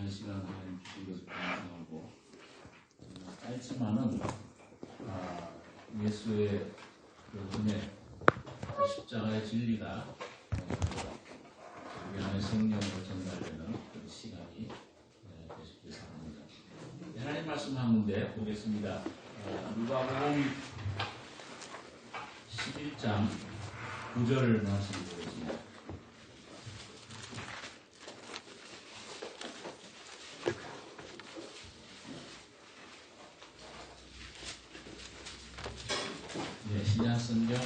귀한 시간 하나님 주신 것을 감사하고 짧지만은 예수의 그 은혜, 십자가의 진리가 우리 안에 성령으로 전달되는 그런 시간이 되시길 바랍니다. 하나님 말씀 한 군데 보겠습니다. 누가복음 11장 9절 말씀 보겠습니다. 신약성경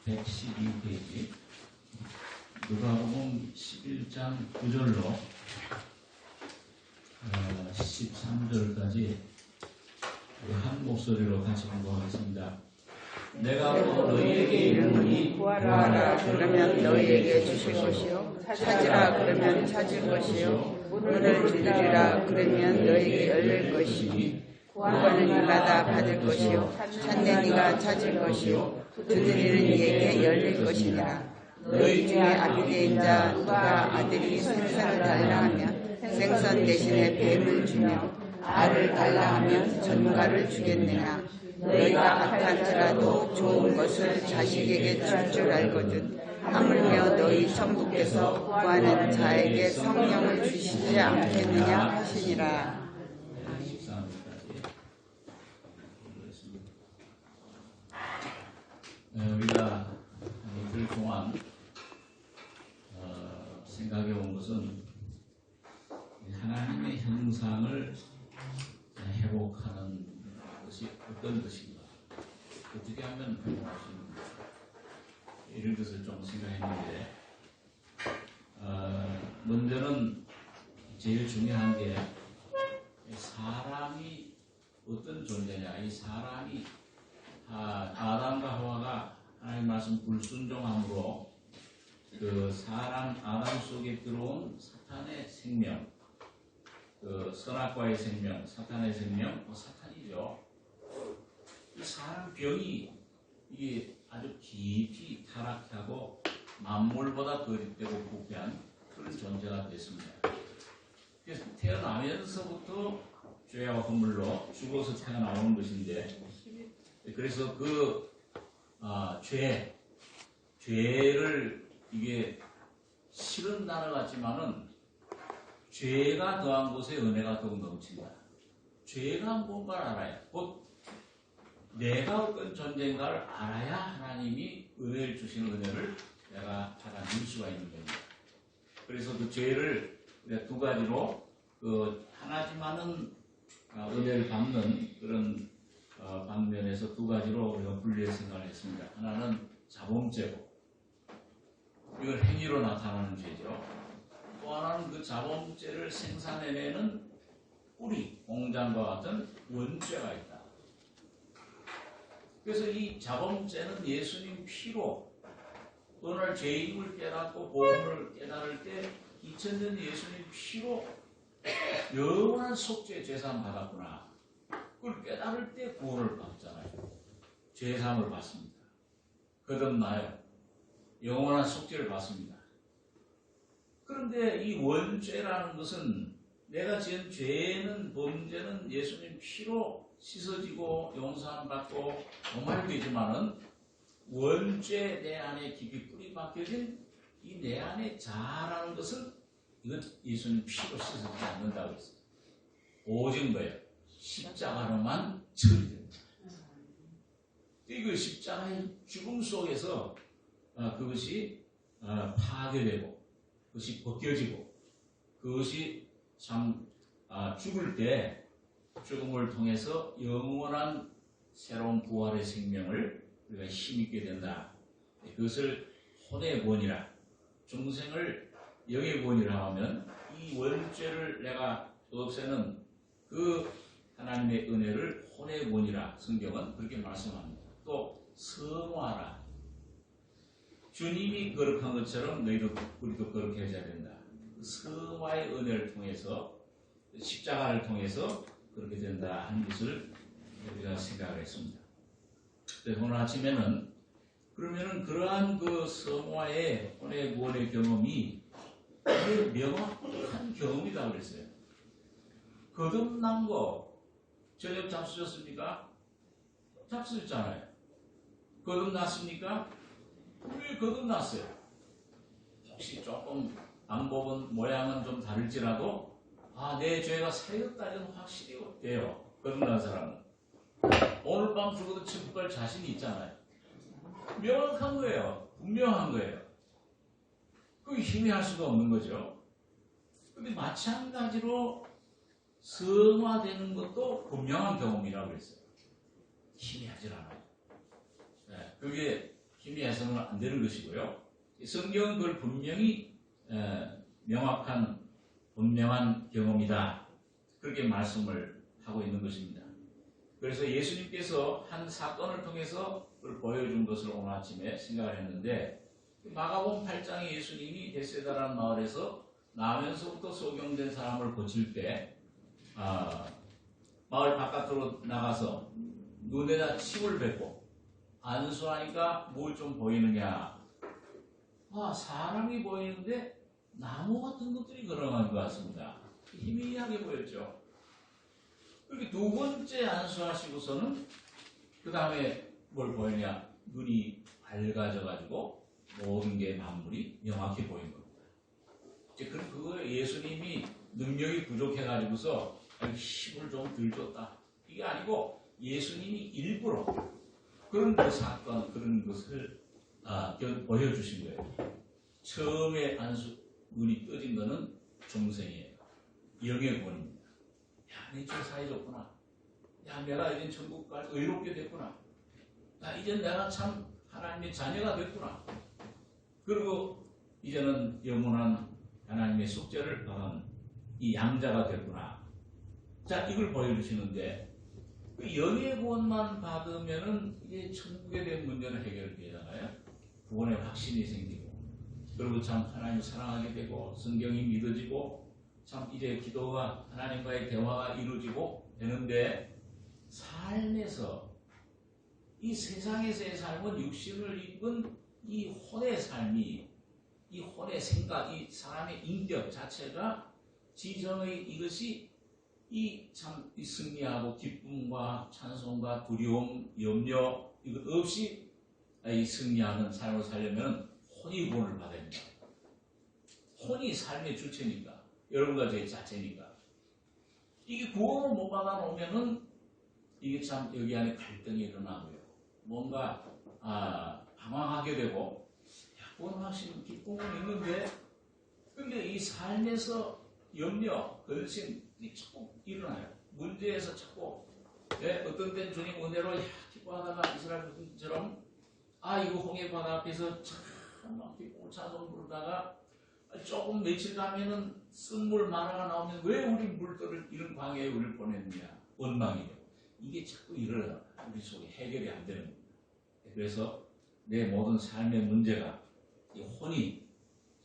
112페이지 누가복음 11장 9절로 13절까지 한 목소리로 같이 공부하겠습니다. 내가 너희에게 이르노니 구하라 그러면 너희에게 주실 것이요 찾으라 그러면 찾을 것이요 문을 두드리라 그러면 너희에게 열릴 것이니 구하는 이마다 받을 것이요 찾는 이가 찾을 것이요 두드리는 이에게 열릴 것이니라. 너희 중에 아비된 자 누가 아들이 생선을 달라 하면 생선 대신에 뱀을 주며 알을 달라 하면 전갈을 주겠느냐. 너희가 악할지라도 좋은 것을 자식에게 줄 줄 알거든 하물며 너희 천부께서 구하는 자에게 성령을 주시지 않겠느냐 하시니라. 우리가 이틀 동안 생각해 온 것은 하나님의 형상을 회복하는 것이 어떤 것인가, 어떻게 하면 회복할 수 있는가, 이런 것을 좀 생각했는데, 먼저는 제일 중요한 게 사람이 어떤 존재냐. 이 사람이 아담과 하와가 하나님 말씀 불순종함으로 그 사람 아담 속에 들어온 사탄의 생명, 그 선악과의 생명, 사탄의 생명, 사탄이죠. 이 사람 병이 이게 아주 깊이 타락하고 만물보다 거짓되고 부패한 그런 존재가 됐습니다. 그래서 태어나면서부터 죄와 허물로 죽어서 태어나오는 것인데, 그래서 그 죄를 이게 싫은 단어 같지만은 죄가 더한 곳에 은혜가 더욱 넘친다. 죄가 뭔가를 알아야, 곧 내가 어떤 존재인가를 알아야 하나님이 은혜를 주시는 은혜를 내가 받아들일 수가 있는 겁니다. 그래서 그 죄를 두 가지로 하나지만은 은혜를 받는 그런 방면에서 두 가지로 우리가 분리해서 생각을 했습니다. 하나는 자범죄고, 이건 행위로 나타나는 죄죠. 또 하나는 그 자범죄를 생산해내는 뿌리, 공장과 같은 원죄가 있다. 그래서 이 자범죄는 예수님 피로, 오늘 죄임을 깨닫고 복음을 깨달을 때 2000년 예수님 피로 영원한 속죄 죄사함 받았구나. 그걸 깨달을 때 구원을 받잖아요. 죄사함을 받습니다. 거듭나요. 영원한 속죄를 받습니다. 그런데 이 원죄라는 것은 내가 지은 죄는, 범죄는 예수님 피로 씻어지고 용서함 받고 도말되지만은 원죄 내 안에 깊이 뿌리 박혀진 이 내 안에 자라는 것은 이건 예수님 피로 씻어지지 않는다고 했어요. 오직 뭐예요? 십자가로만 처리됩니다. 그 십자가의 죽음 속에서 그것이 파괴되고, 그것이 벗겨지고, 그것이 참 죽을 때 죽음을 통해서 영원한 새로운 부활의 생명을 우리가 힘있게 된다. 그것을 혼의 본이라, 중생을 영의 본이라 하면 이 원죄를 내가 없애는 그 하나님의 은혜를 혼의 본이라 성경은 그렇게 말씀합니다. 또 성화라, 주님이 거룩한 것처럼 너희도 우리도 거룩해 해야 된다. 성화의 은혜를 통해서, 십자가를 통해서 그렇게 된다 하는 것을 우리가 생각을 했습니다. 오늘 아침에는 그러면은 그러한 그 성화의 혼의 구원의 경험이 명확한 경험이다 그랬어요. 거듭난 거 저녁 잡수셨습니까? 잡수셨잖아요. 거듭났습니까? 왜 거듭났어요? 혹시 조금 방법은 모양은 좀 다를지라도 내 죄가 사였다는 확실히 돼요. 거듭난 사람은. 오늘 밤 죽어도 천국 갈 자신이 있잖아요. 명확한 거예요. 분명한 거예요. 그게 희미할 수가 없는 거죠. 근데 마찬가지로 성화되는 것도 분명한 경험이라고 그랬어요. 희미하질 않아요. 그게 희미해서는 안 되는 것이고요. 성경은 그걸 분명히 명확한 분명한 경험이다. 그렇게 말씀을 하고 있는 것입니다. 그래서 예수님께서 한 사건을 통해서 그걸 보여준 것을 오늘 아침에 생각을 했는데 마가복음 8장에 예수님이 베세다라는 마을에서 나면서부터 소경된 사람을 고칠 때 마을 바깥으로 나가서 눈에다 침을 뱉고 안수하니까 뭘 좀 보이느냐. 사람이 보이는데 나무 같은 것들이 걸어간 것 같습니다. 희미하게 보였죠. 그렇게 두 번째 안수하시고서는 그 다음에 뭘 보이냐. 눈이 밝아져가지고 모든 게 만물이 명확히 보인 겁니다. 이제 그거 예수님이 능력이 부족해가지고서 힘을 좀 덜 줬다. 이게 아니고 예수님이 일부러 그런 그 사건, 그런 것을 보여주신 거예요. 처음에 눈이 떠진 거는 중생이에요. 영의 권입니다. 내 죄 사해졌구나. 내가 이젠 천국 갈 의롭게 됐구나. 이젠 내가 참 하나님의 자녀가 됐구나. 그리고 이제는 영원한 하나님의 속죄를 받은 이 양자가 됐구나. 이걸 보여주시는데 그 영의 구원만 받으면은 이게 천국에 대한 문제는 해결되잖아요. 구원의 확신이 생기고, 그리고 참 하나님을 사랑하게 되고, 성경이 믿어지고, 참 이제 기도가 하나님과의 대화가 이루어지고 되는데, 삶에서 이 세상에서의 삶은 육신을 입은 이 혼의 삶이, 이 혼의 생각, 이 사람의 인격 자체가 지성의 이것이 이 승리하고 기쁨과 찬송과 두려움, 염려 이것 없이 이 승리하는 삶을 살려면 혼이 구원을 받아야 됩니다. 혼이 삶의 주체니까, 여러분과 제 자체니까. 이게 구원을 못 받아놓으면은 이게 참 여기 안에 갈등이 일어나고요. 뭔가 방황하게 되고, 구원 확신, 기쁨은 있는데, 근데 이 삶에서 염려, 근심 자꾸 일어나요. 문제에서 자꾸 어떤 때는 주님 은혜로 기뻐하다가 이스라엘 백성처럼 이거 홍해 바다 앞에서 참 기쁨 찬송 부르다가 조금 며칠 가면은 쓴물 만화가 나오면 왜 우리 물들을 이런 광야에 우리를 보냈느냐. 원망이에요. 이게 자꾸 일어나 우리 속에 해결이 안 되는 겁니다. 그래서 내 모든 삶의 문제가 이 혼이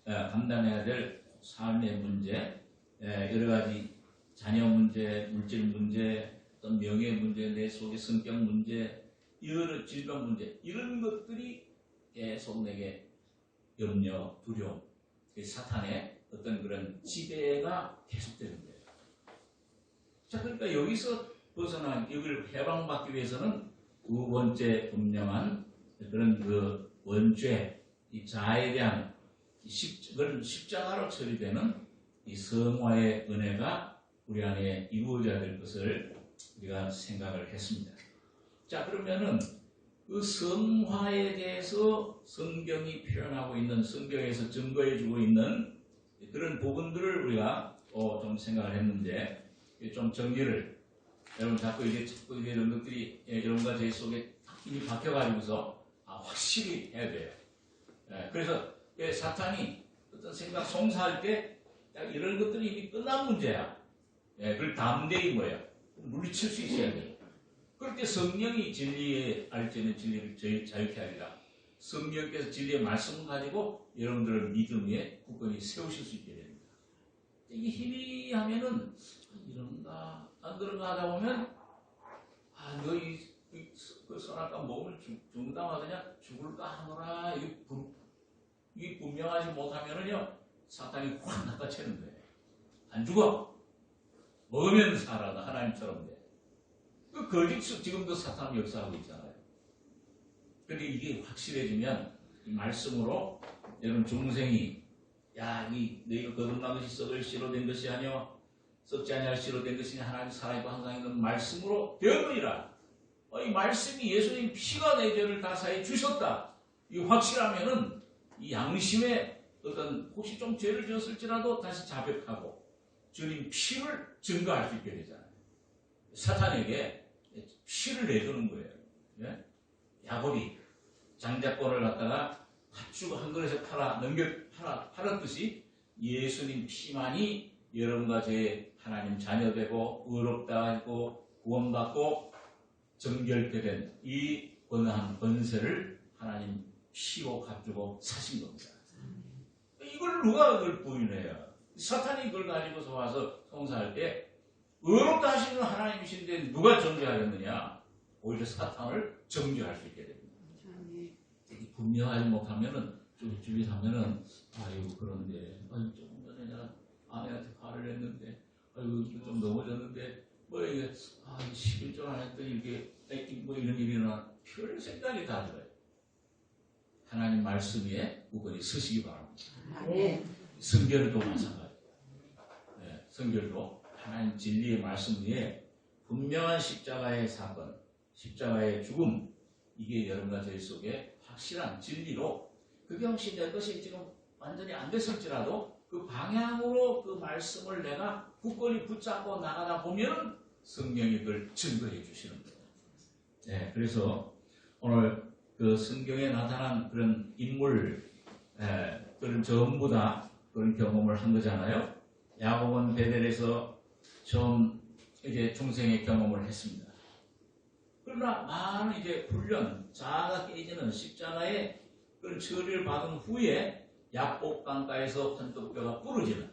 감당해야 될 삶의 문제, 여러 가지 자녀 문제, 물질 문제, 어떤 명예 문제, 내 속의 성격 문제, 여러 질병 문제, 이런 것들이 계속 내게 염려, 두려움, 사탄의 어떤 그런 지배가 계속되는 거예요. 그러니까 여기서 벗어나 여기를 해방받기 위해서는 두 번째 분명한 그런 그 원죄, 이 자아에 대한 그런 십자가로 처리되는 이 성화의 은혜가 우리 안에 이루어져야 될 것을 우리가 생각을 했습니다. 그러면은 그 성화에 대해서 성경이 표현하고 있는, 성경에서 증거해주고 있는 그런 부분들을 우리가 좀 생각을 했는데, 좀 정리를, 여러분 자꾸 이런 것들이 여러분과 제 속에 이미 박혀가지고서 확실히 해야 돼요. 그래서 사탄이 어떤 생각 송사할 때 이런 것들이 이미 끝난 문제야. 그걸 담대히 물리칠 수 있어야 돼요. 그렇게 성령이 진리의 알지는 진리를 자유케 하리라. 성령께서 진리의 말씀을 가지고 여러분들을 믿음 위에 굳건히 세우실 수 있게 됩니다. 이게 희미하면은 이런가 안 그런가 하다 보면 너희 그 선악과 먹으면 죽는다 하더냐, 죽을까 하노라. 이게 분명하지 못하면은요 사탄이 확 낚아채는 거예요. 안 죽어. 먹으면 살아. 하나님처럼 돼. 그 거짓 지금도 사탄 역사하고 있잖아요. 근데 이게 확실해지면 이 말씀으로 여러분 중생이 야, 너희가 거듭난 것이 썩을 씨로 된 것이 아니요 썩지 아니할 씨로 된 것이니 하나님 살아있고 항상 있는 말씀으로 되었느니라. 이 말씀이 예수님 피가 내 죄를 다 사해 주셨다. 이 확실하면은 이 양심에 어떤 혹시 좀 죄를 지었을지라도 다시 자백하고 주님 피를 증거할 수 있게 되잖아요. 사탄에게 피를 내주는 거예요. 예? 야곱이 장자권을 갖다가 팥죽 한 그릇에 팔았듯이 예수님 피만이 여러분과 제 하나님 자녀되고 의롭다 하고 구원받고 정결케 된 이 권한 권세를 하나님 피로 값주고 사신 겁니다. 이걸 누가 그걸 부인해요? 사탄이 그걸 가지고서 와서 송사할 때 의롭다 하시는 하나님이신데 누가 정죄하였느냐? 오히려 사탄을 정죄할 수 있게 됩니다. 분명하지 못하면은 주위에 하면은 아이고 그런데 조금 전에 내가 아내한테 화를 냈는데 아이고 좀 넘어졌는데 뭐 이게 11조 안 했더니 이렇게 뭐 이런 일이 일어나 별 생각이 다 들어요. 하나님 말씀 위에 우거니 서시기 바랍니다. 네. 성결도 마찬가지예요. 네, 성결도 하나님 진리의 말씀 위에 분명한 십자가의 사건, 십자가의 죽음 이게 여러분과 저희 속에 확실한 진리로 그게 혹시 내 것이 지금 완전히 안 됐을지라도 그 방향으로 그 말씀을 내가 굳건히 붙잡고 나가다 보면 성령이 그걸 증거해 주시는 거예요. 네, 그래서 오늘 그 성경에 나타난 그런 인물, 그런 전부 다 그런 경험을 한 거잖아요. 야곱은 베델에서 처음 이제 중생의 경험을 했습니다. 그러나 많은 이제 훈련, 자아가 깨지는 십자가의 그런 처리를 받은 후에 야곱 강가에서 환덕뼈가 부러지는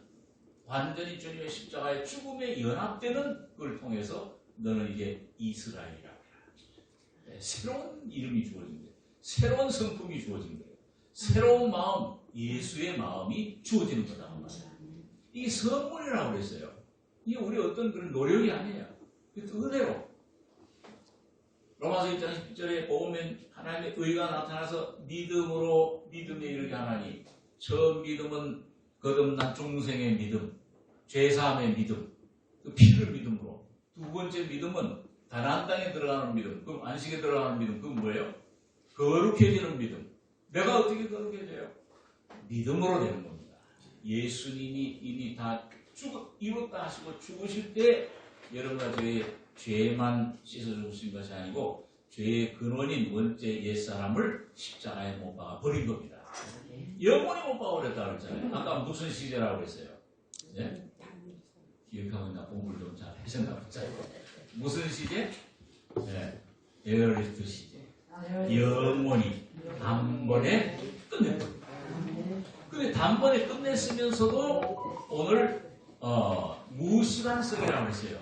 완전히 주님의 십자가의 죽음에 연합되는 그걸 통해서 너는 이제 이스라엘이라. 새로운 이름이 주어진 거예요. 새로운 성품이 주어진 거예요. 새로운 마음, 예수의 마음이 주어지는 거다. 이게 선물이라고 그랬어요. 이게 우리 어떤 그런 노력이 아니에요. 은혜로. 로마서 1장 10절에 보면 하나님의 의가 나타나서 믿음으로 믿음에 이르게 하나니 처음 믿음은 거듭난 중생의 믿음, 죄사함의 믿음, 그 피를 믿음으로 두 번째 믿음은 가나안 땅에 들어가는 믿음, 그럼 안식에 들어가는 믿음, 그건 뭐예요? 거룩해지는 믿음. 내가 어떻게 거룩해져요? 믿음으로 되는 겁니다. 예수님이 이미 다 이뤘다 하시고 죽으실 때 여러분과 저의 죄만 씻어주신 것이 아니고 죄의 근원인 원죄 옛사람을 십자가에 못 박아 버린 겁니다. 영원히 못 박아 버렸다고 그랬잖아요. 아까 무슨 시제라고 그랬어요? 네? 기억하고 있나? 공부를 좀 잘 하셨나 보자요. 무슨 시제? 네. 에어리스트 시제. 영원히 단번에 끝냈거든요. 근데 단번에 끝냈으면서도 오늘 무시간성이라고 했어요.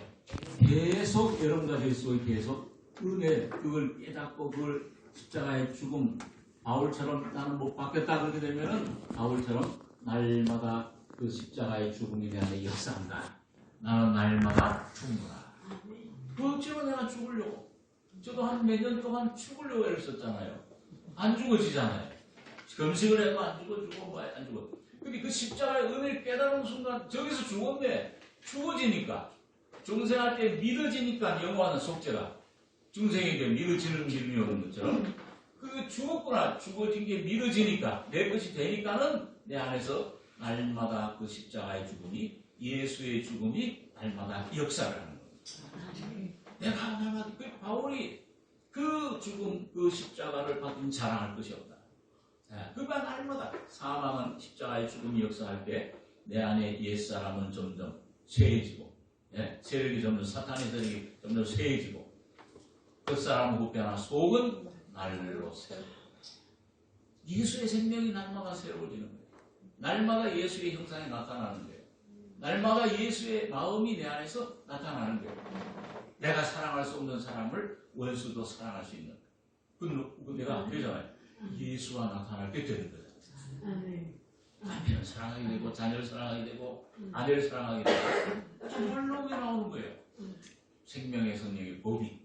계속 여러분과 저희 속에 계속 은혜 그걸 깨닫고 그걸 십자가의 죽음 바울처럼 나는 못 받겠다 그렇게 되면은 바울처럼 날마다 그 십자가의 죽음이 내 안에 역사한다. 나는 날마다 죽는다. 그 억지로 내가 죽으려고. 저도 한 몇 년 동안 죽으려고 애를 썼잖아요. 안 죽어지잖아요. 금식을 해도 안 죽어 뭐 안 죽어. 근데 그 십자가의 은혜를 깨달은 순간 저기서 죽었네. 죽어지니까. 중생할 때 믿어지니까 영원한 속죄가. 중생이 이제 믿어지는 믿음이 오는 것처럼. 그 죽었구나. 죽어진 게 믿어지니까. 내 것이 되니까는 내 안에서 날마다 그 십자가의 죽음이 예수의 죽음이 날마다 역사를 하는 거예요. 내가 날마다 바울이 그 죽음 그 십자가를 받은 자랑할 것이 없다. 그가 날마다 사망은 십자가의 죽음이 역사할 때 내 안에 옛사람은 점점 쇠해지고 세력이 점점 사탄의 세력이 점점 쇠해지고 겉사람은 후패하나 속은 날로 새로 예수의 생명이 날마다 새로워지는 거예요. 날마다 예수의 형상이 나타나는 거예요. 날마다 예수의 마음이 내 안에서 나타나는 거예요. 내가 사랑할 수 없는 사람을 원수도 사랑할 수 있는 그 내가 그러잖아요. 예수와 나타날 때 되는 거예요. 남편을 사랑하게 되고 자녀를 사랑하게 되고 아내를 사랑하게 되고 정말로 그게 나오는 거예요. 생명의 성령의 법이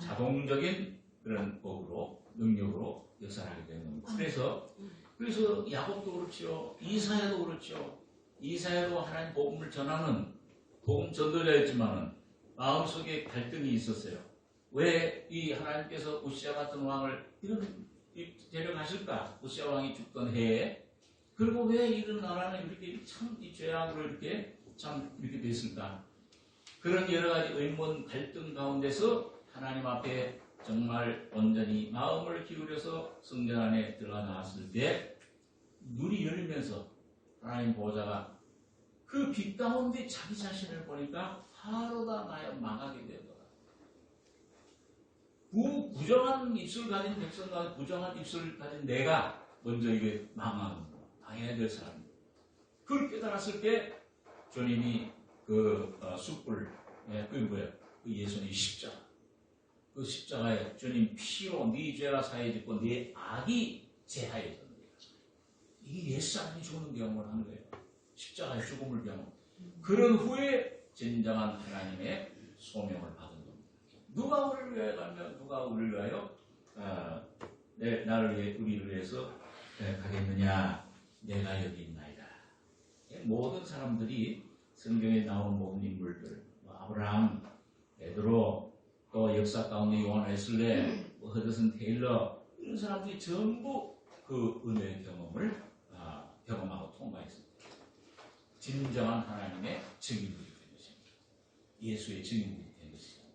자동적인 그런 법으로 능력으로 역사를 하게 되는 겁니다. 그래서 야곱도 그렇죠. 이사야도 그렇죠. 이사야도 하나님 복음을 전하는 복음 전도자였지만 마음속에 갈등이 있었어요. 왜 이 하나님께서 우시아 같은 왕을 데려가실까? 우시아 왕이 죽던 해에. 그리고 왜 이런 나라는 이렇게 참 이 죄악으로 이렇게 참 이렇게 됐을까? 그런 여러 가지 의문 갈등 가운데서 하나님 앞에 정말 온전히 마음을 기울여서 성전 안에 들어가 나왔을 때 눈이 열리면서 하나님 보호자가 그 빛 가운데 자기 자신을 보니까 하루다 나여 망하게 되더라. 부정한 입술을 가진 백성과 부정한 입술을 가진 내가 먼저 이게 망해야 될 사람입니다. 그걸 깨달았을 때 주님이 그 숯불, 그게 뭐예요? 그 예수님의 십자가. 그 십자가에 주님 피로 네 죄가 사해졌고 네 악이 제하여졌는 거예요. 이게 옛사람이 죽는 경험을 한 거예요. 십자가의 죽음을 경험. 그런 후에 진정한 하나님의 소명을 받은 겁니다. 누가 우리를 위하여 가면 누가 우리를 위하여 나를 위해 우리를 위해서 가겠느냐? 내가 여기 있나이다. 모든 사람들이 성경에 나온 모든 인물들, 아브라함, 베드로, 또 역사 가운데 요한 웨슬레, 허드슨 테일러 이런 사람들이 전부 그 은혜의 경험을 경험하고 통과했습니다. 진정한 하나님의 증인들이 된 것입니다. 예수의 증인들이 된 것입니다.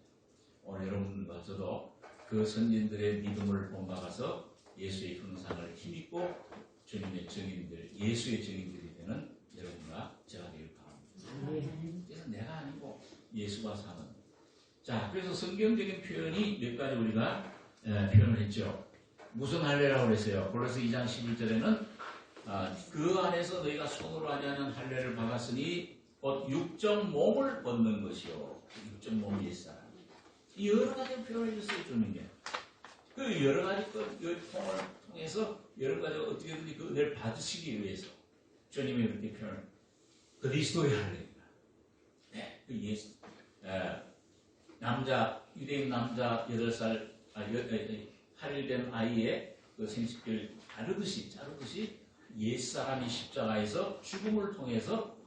오늘 여러분과 저도 그 선진들의 믿음을 본받아서 예수의 형상을 힘입고 주님의 증인들, 예수의 증인들이 되는 여러분과 제가 되길 바랍니다. 그래서 내가 아니고 예수가 사는. 자, 그래서 성경적인 표현이 몇 가지 우리가 표현을 했죠. 무슨 할례라고 그랬어요? 골로새 2장 11절에는 그 안에서 너희가 손으로 하지 않은 할례를 박았으니 곧 육적 몸을 벗는 것이요. 육적 몸이 옛사람. 이 여러 가지 표현을 해줬어요, 주님께. 그 여러 가지 통을 통해서 여러 가지 어떻게든지 그 은혜를 받으시기 위해서 주님이 그렇게 표현을 그리스도의 할례입니다. 네, 그 예수. 유대인 남자 8살 할례된 아이의 그 생식기를 자르듯이 옛사람이 십자가에서 죽음을 통해서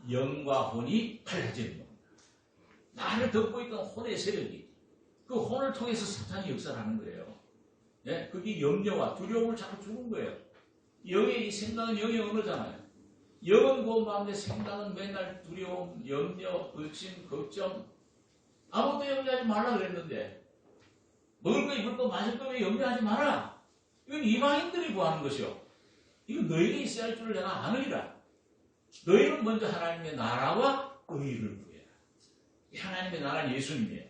영과 혼이 갈라지는 겁니다. 나를 덮고 있던 혼의 세력이 그 혼을 통해서 사탄이 역사를 하는 거예요. 네? 그게 염려와 두려움을 자꾸 주는 거예요. 영의 이 생각은 영의 언어잖아요. 영은 고운 마음에 생각은 맨날 두려움, 염려, 불신, 걱정 아무것도 염려하지 말라 그랬는데 먹을 거, 입을 거, 마실 거 왜 염려하지 마라. 이건 이방인들이 구하는 것이요. 이건 너희에게 있어야 할 줄을 내가 아느니라. 너희는 먼저 하나님의 나라와 의를 구해라. 하나님의 나라는 예수님이에요.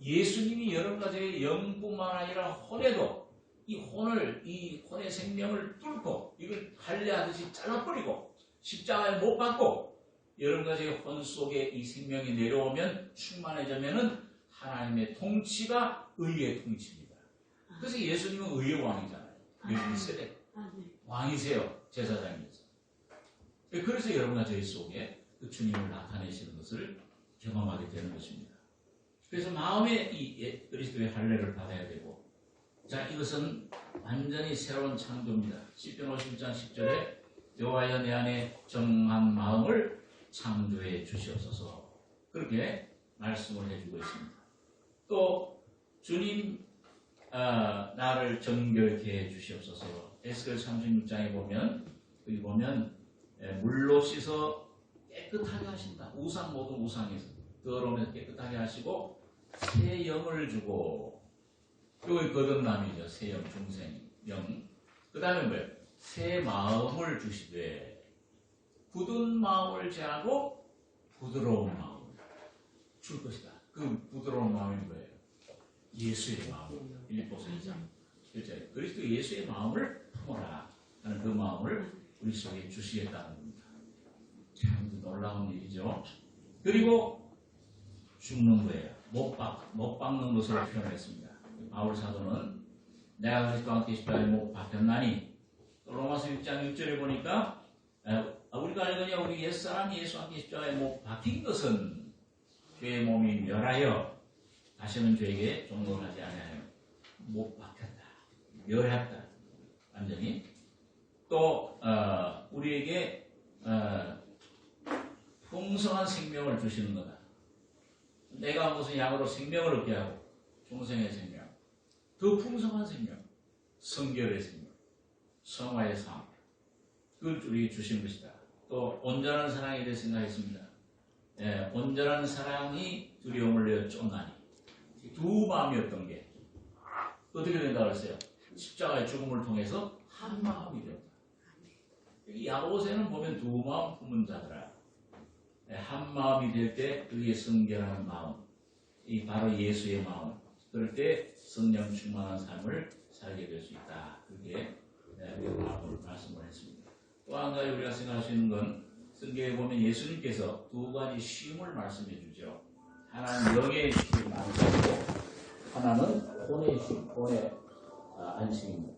예수님이 여러 가지의 영뿐만 아니라 혼에도 이 혼의 생명을 뚫고 이걸 할례하듯이 잘라버리고 십자가에 못 박고 여러 가지의 혼 속에 이 생명이 내려오면 충만해지면은 하나님의 통치가 의의 통치입니다. 그래서 예수님은 의의 왕이잖아요. 예수님 세대 왕이세요. 제사장이세요. 그래서 여러분과 저희 속에 그 주님을 나타내시는 것을 경험하게 되는 것입니다. 그래서 마음에 이 그리스도의 할례를 받아야 되고, 자, 이것은 완전히 새로운 창조입니다. 시편 51장 10절에 여호와여 내 안에 정한 마음을 창조해 주시옵소서, 그렇게 말씀을 해주고 있습니다. 또 주님 나를 정결케 해 주시옵소서. 에스겔 36장에 보면 여기 보면 물로 씻어 깨끗하게 하신다. 우상 모든 우상에서 더러움에서 깨끗하게 하시고 새 영을 주고, 여기 거듭남이죠. 새 영, 중생 영. 그 다음에 뭐예요? 새 마음을 주시되 굳은 마음을 제하고 부드러운 마음을 줄 것이다. 그 부드러운 마음이 뭐예요? 예수의 마음. 빌립보서 2장 1절에 그리스도 예수의 마음을 품어라 하는 그 마음을 우리 속에 주시겠다는 겁니다. 참 놀라운 일이죠. 그리고 죽는 거예요. 못 박는 것으로 표현했습니다. 바울 사도는 내가 그리스도와 함께 십자가에 못 박혔나니, 또 로마서 6장 6절에 보니까 우리가 알거니와 우리 옛사람이 예수 함께 십자가에 못 박힌 것은 죄의 몸이 멸하여 다시는 죄에게 종노하지 아니하여 못 박혔다. 멸했다. 완전히. 또 우리에게 풍성한 생명을 주시는 거다. 내가 무슨 약으로 생명을 얻게 하고 중생의 생명, 더 풍성한 생명, 성결의 생명, 성화의 삶, 그걸 우리에게 주신 것이다. 또 온전한 사랑에 대해 생각했습니다. 온전한 사랑이 두려움을 내어 쫓나니 두 마음이었던 게 어떻게 된다고 했어요? 십자가의 죽음을 통해서 한 마음이 되었다. 야고보서에는 보면 두 마음 품은 자들아, 한 마음이 될 때 그의 성결한 마음, 이 바로 예수의 마음, 그럴 때 성령 충만한 삶을 살게 될 수 있다. 그게 마음을 말씀을 했습니다. 또 한 가지 우리가 생각할 수 있는 건 성경에 보면 예수님께서 두 가지 쉼을 말씀해 주죠. 하나는 영의 쉼 안식이고 하나는 혼의 쉼, 혼의 안식입니다.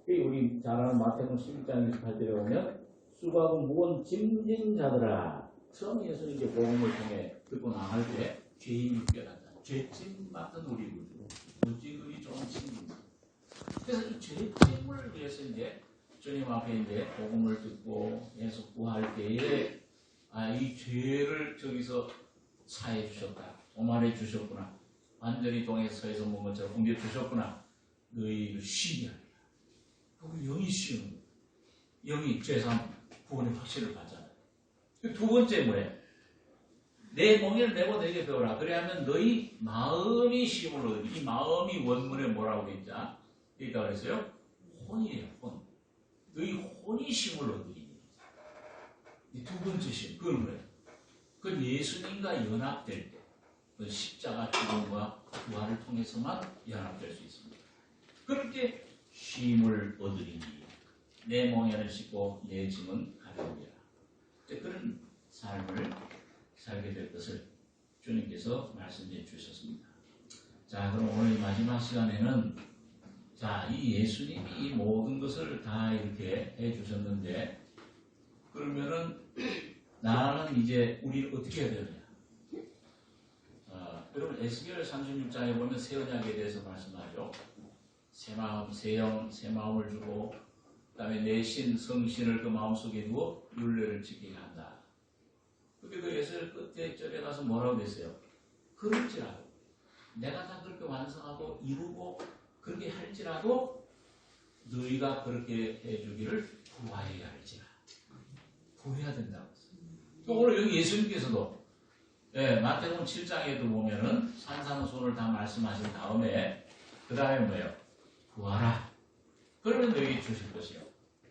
우리 잘 아는 마태복음 11장 28절에 보면 수고하고 무거운 짐진 자들아, 처음 예수님께 복음을 통해 듣고 나갈 때 죄인이 깨닫다. 죄짐 맡은 우리 구주, 무지근이 좋은 친구입니다. 그래서 이 죄짐을 위해서 이제 주님 앞에 이제 복음을 듣고 계속 구할 때에 이 죄를 저기서 사해 주셨다. 오만해 주셨구나. 완전히 동에 서에서 몸처럼 옮겨 주셨구나. 너희를 쉬게 하리라. 그리고 영이 쉬는 거예요. 영이 죄상 구원의 확신을 받잖아요. 두 번째 뭐예요? 내 멍에를 내고 내게 배우라. 그래야면 너희 마음이 쉼을 얻으리. 이 마음이 원문에 뭐라고 되어 있자? 있다 그랬어요? 혼이에요. 혼. 너희 혼이 쉼을 얻으리. 이 두 번째 쉼. 그건 뭐예요? 그건 예수님과 연합될 때, 그 십자가 죽음과 부활을 통해서만 연합될 수 있습니다. 그렇게 쉼을 얻으리니 내 멍에를 씻고 내 짐은 가벼우리라. 그런 삶을 살게 될 것을 주님께서 말씀해 주셨습니다. 자, 그럼 오늘 마지막 시간에는 이 예수님이 이 모든 것을 다 이렇게 해 주셨는데 그러면은 나는 이제 우리는 어떻게 해야 되느냐? 여러분 에스겔 36장에 보면 새 언약에 대해서 말씀하죠. 새 마음, 새 영, 새 마음을 주고 그 다음에 내 신, 성신을 그 마음속에 두어 율례를 지키게 한다. 근데 그 에스겔 끝에 절에 가서 뭐라고 했어요? 그럴지라도 내가 다 그렇게 완성하고 이루고 그렇게 할지라도 너희가 그렇게 해주기를 구하여야 할지라. 구해야 된다고 했어요. 또 오늘 여기 예수님께서도 마태복음 7장에도 보면은 산산수훈을 다 말씀하신 다음에 그 다음에 뭐예요? 구하라. 그러면 너희에게 주실 것이요.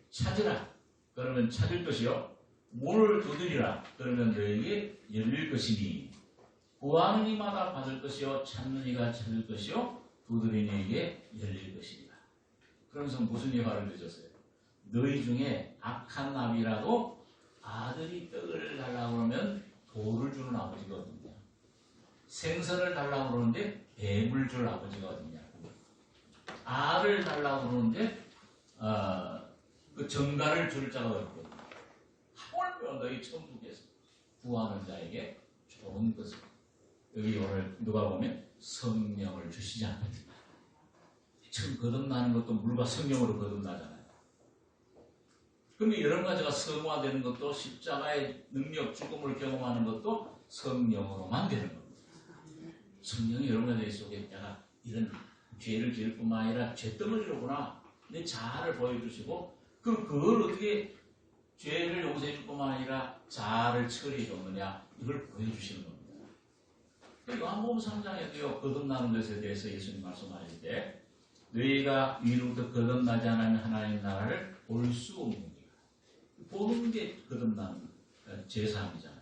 찾으라. 그러면 찾을 것이요. 문을 두드리라. 그러면 너희에게 열릴 것이니 구하는 이마다 받을 것이요. 찾는 이가 찾을 것이요. 두드리는 이에게 열릴 것이니라. 그러면서 무슨 예화를 드셨어요? 너희 중에 악한 나비라도 아들이 떡을 달라고 그러면 돌을 주는 아버지거든요. 생선을 달라고 그러는데 뱀을 줄 아버지거든요. 알을 달라고 그러는데 그 정갈을 줄 자가 없거든요. 하물며 너희 천국에서 구하는 자에게 좋은 것을 여기 오늘 누가 보면 성령을 주시지 않는다. 지금 거듭나는 것도 물과 성령으로 거듭나잖아요. 그런데 여러 가지가 성화되는 것도 십자가의 능력, 죽음을 경험하는 것도 성령으로만 되는 겁니다. 성령이 여러 가지 속에 내가 이런 죄를 지을 뿐만 아니라 죄덩어리로구나 내 자아를 보여주시고 그럼 그걸 어떻게 죄를 용서해 줄 뿐만 아니라 자아를 처리해 줬느냐 이걸 보여주시는 겁니다. 요한복음 3장에도요 거듭나는 것에 대해서 예수님 말씀하실 때 너희가 위로부터 거듭나지 않으면 하나님 나라를 볼 수 없는 게 보는 게 거듭나는 제사함이잖아요.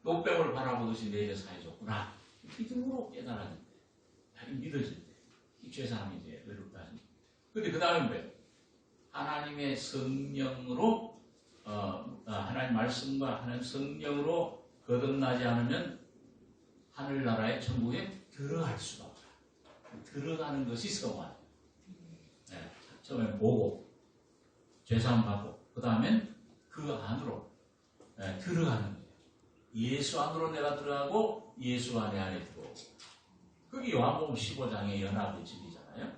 녹병을 바라보듯이 내 죄 사해줬구나. 믿음으로 깨달아질 때, 믿어질 때, 이 죄사함이 이제 어렵다. 근데 그 다음에 뭐예요? 하나님의 성령으로, 하나님 말씀과 하나님 성령으로 거듭나지 않으면 하늘나라의 천국에 들어갈 수가 없다. 들어가는 것이 성화예요. 처음에 보고, 죄사함 받고, 그 다음엔 그 안으로 들어가는 거예요. 예수 안으로 내가 들어가고 예수가 내 안에 들어오고. 그게 요한복음 15장의 연합의 진리잖아요.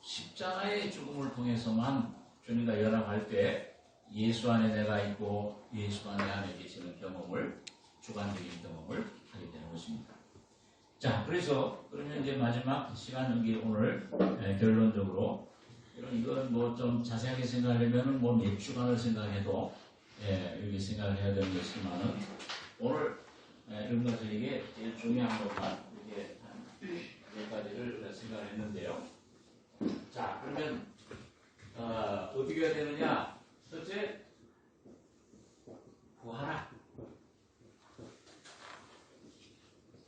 십자가의 죽음을 통해서만 주님과 연합할 때 예수 안에 내가 있고 예수가 내 안에 계시는 경험을, 주관적인 경험을 하게 되는 것입니다. 자, 그러면 이제 마지막 시간 여기 오늘 결론적으로 이건 뭐 좀 자세하게 생각하려면 뭐 몇 주간을 생각해도 여기 생각을 해야 되는 것이지만은 오늘 여러분과 저에게 제일 중요한 것만 이렇게 몇 가지를 생각했는데요. 자, 그러면 어떻게 해야 되느냐? 첫째, 구하라.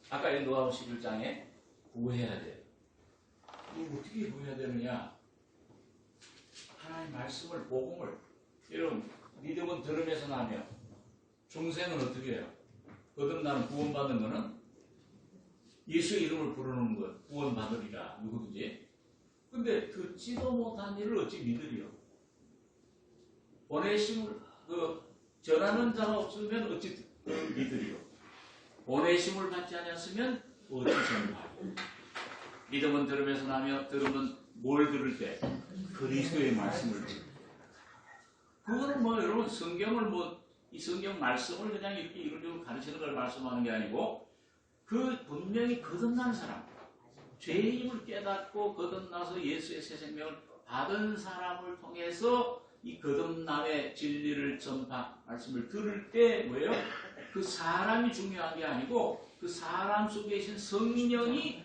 아까 누가복음 11장에 구해야 돼요. 이거 어떻게 구해야 되느냐? 하나님의 말씀을, 복음을. 여러분, 믿음은 들음에서 나며 중생은 어떻게 해요? 거듭나는 구원받는 거는 예수의 이름을 부르는 것, 구원받으리라. 누구든지. 근데 듣지도 못한 일을 어찌 믿으리요? 보내심을 전하는 자가 없으면 어찌 믿으리요? 보내심을 받지 않았으면 어찌 전하리요? 믿음은 들음에서 나며 들음은 뭘 들을 때? 그리스도의 말씀을 들을 때. 그거는 뭐 여러분 성경을 이 성경 말씀을 그냥 이렇게 이런저런 가르치는 걸 말씀하는 게 아니고 그 분명히 거듭난 사람, 죄의 힘을 깨닫고 거듭나서 예수의 새 생명을 받은 사람을 통해서 이 거듭남의 진리를 말씀을 들을 때 뭐예요? 그 사람이 중요한 게 아니고 그 사람 속에 계신 성령이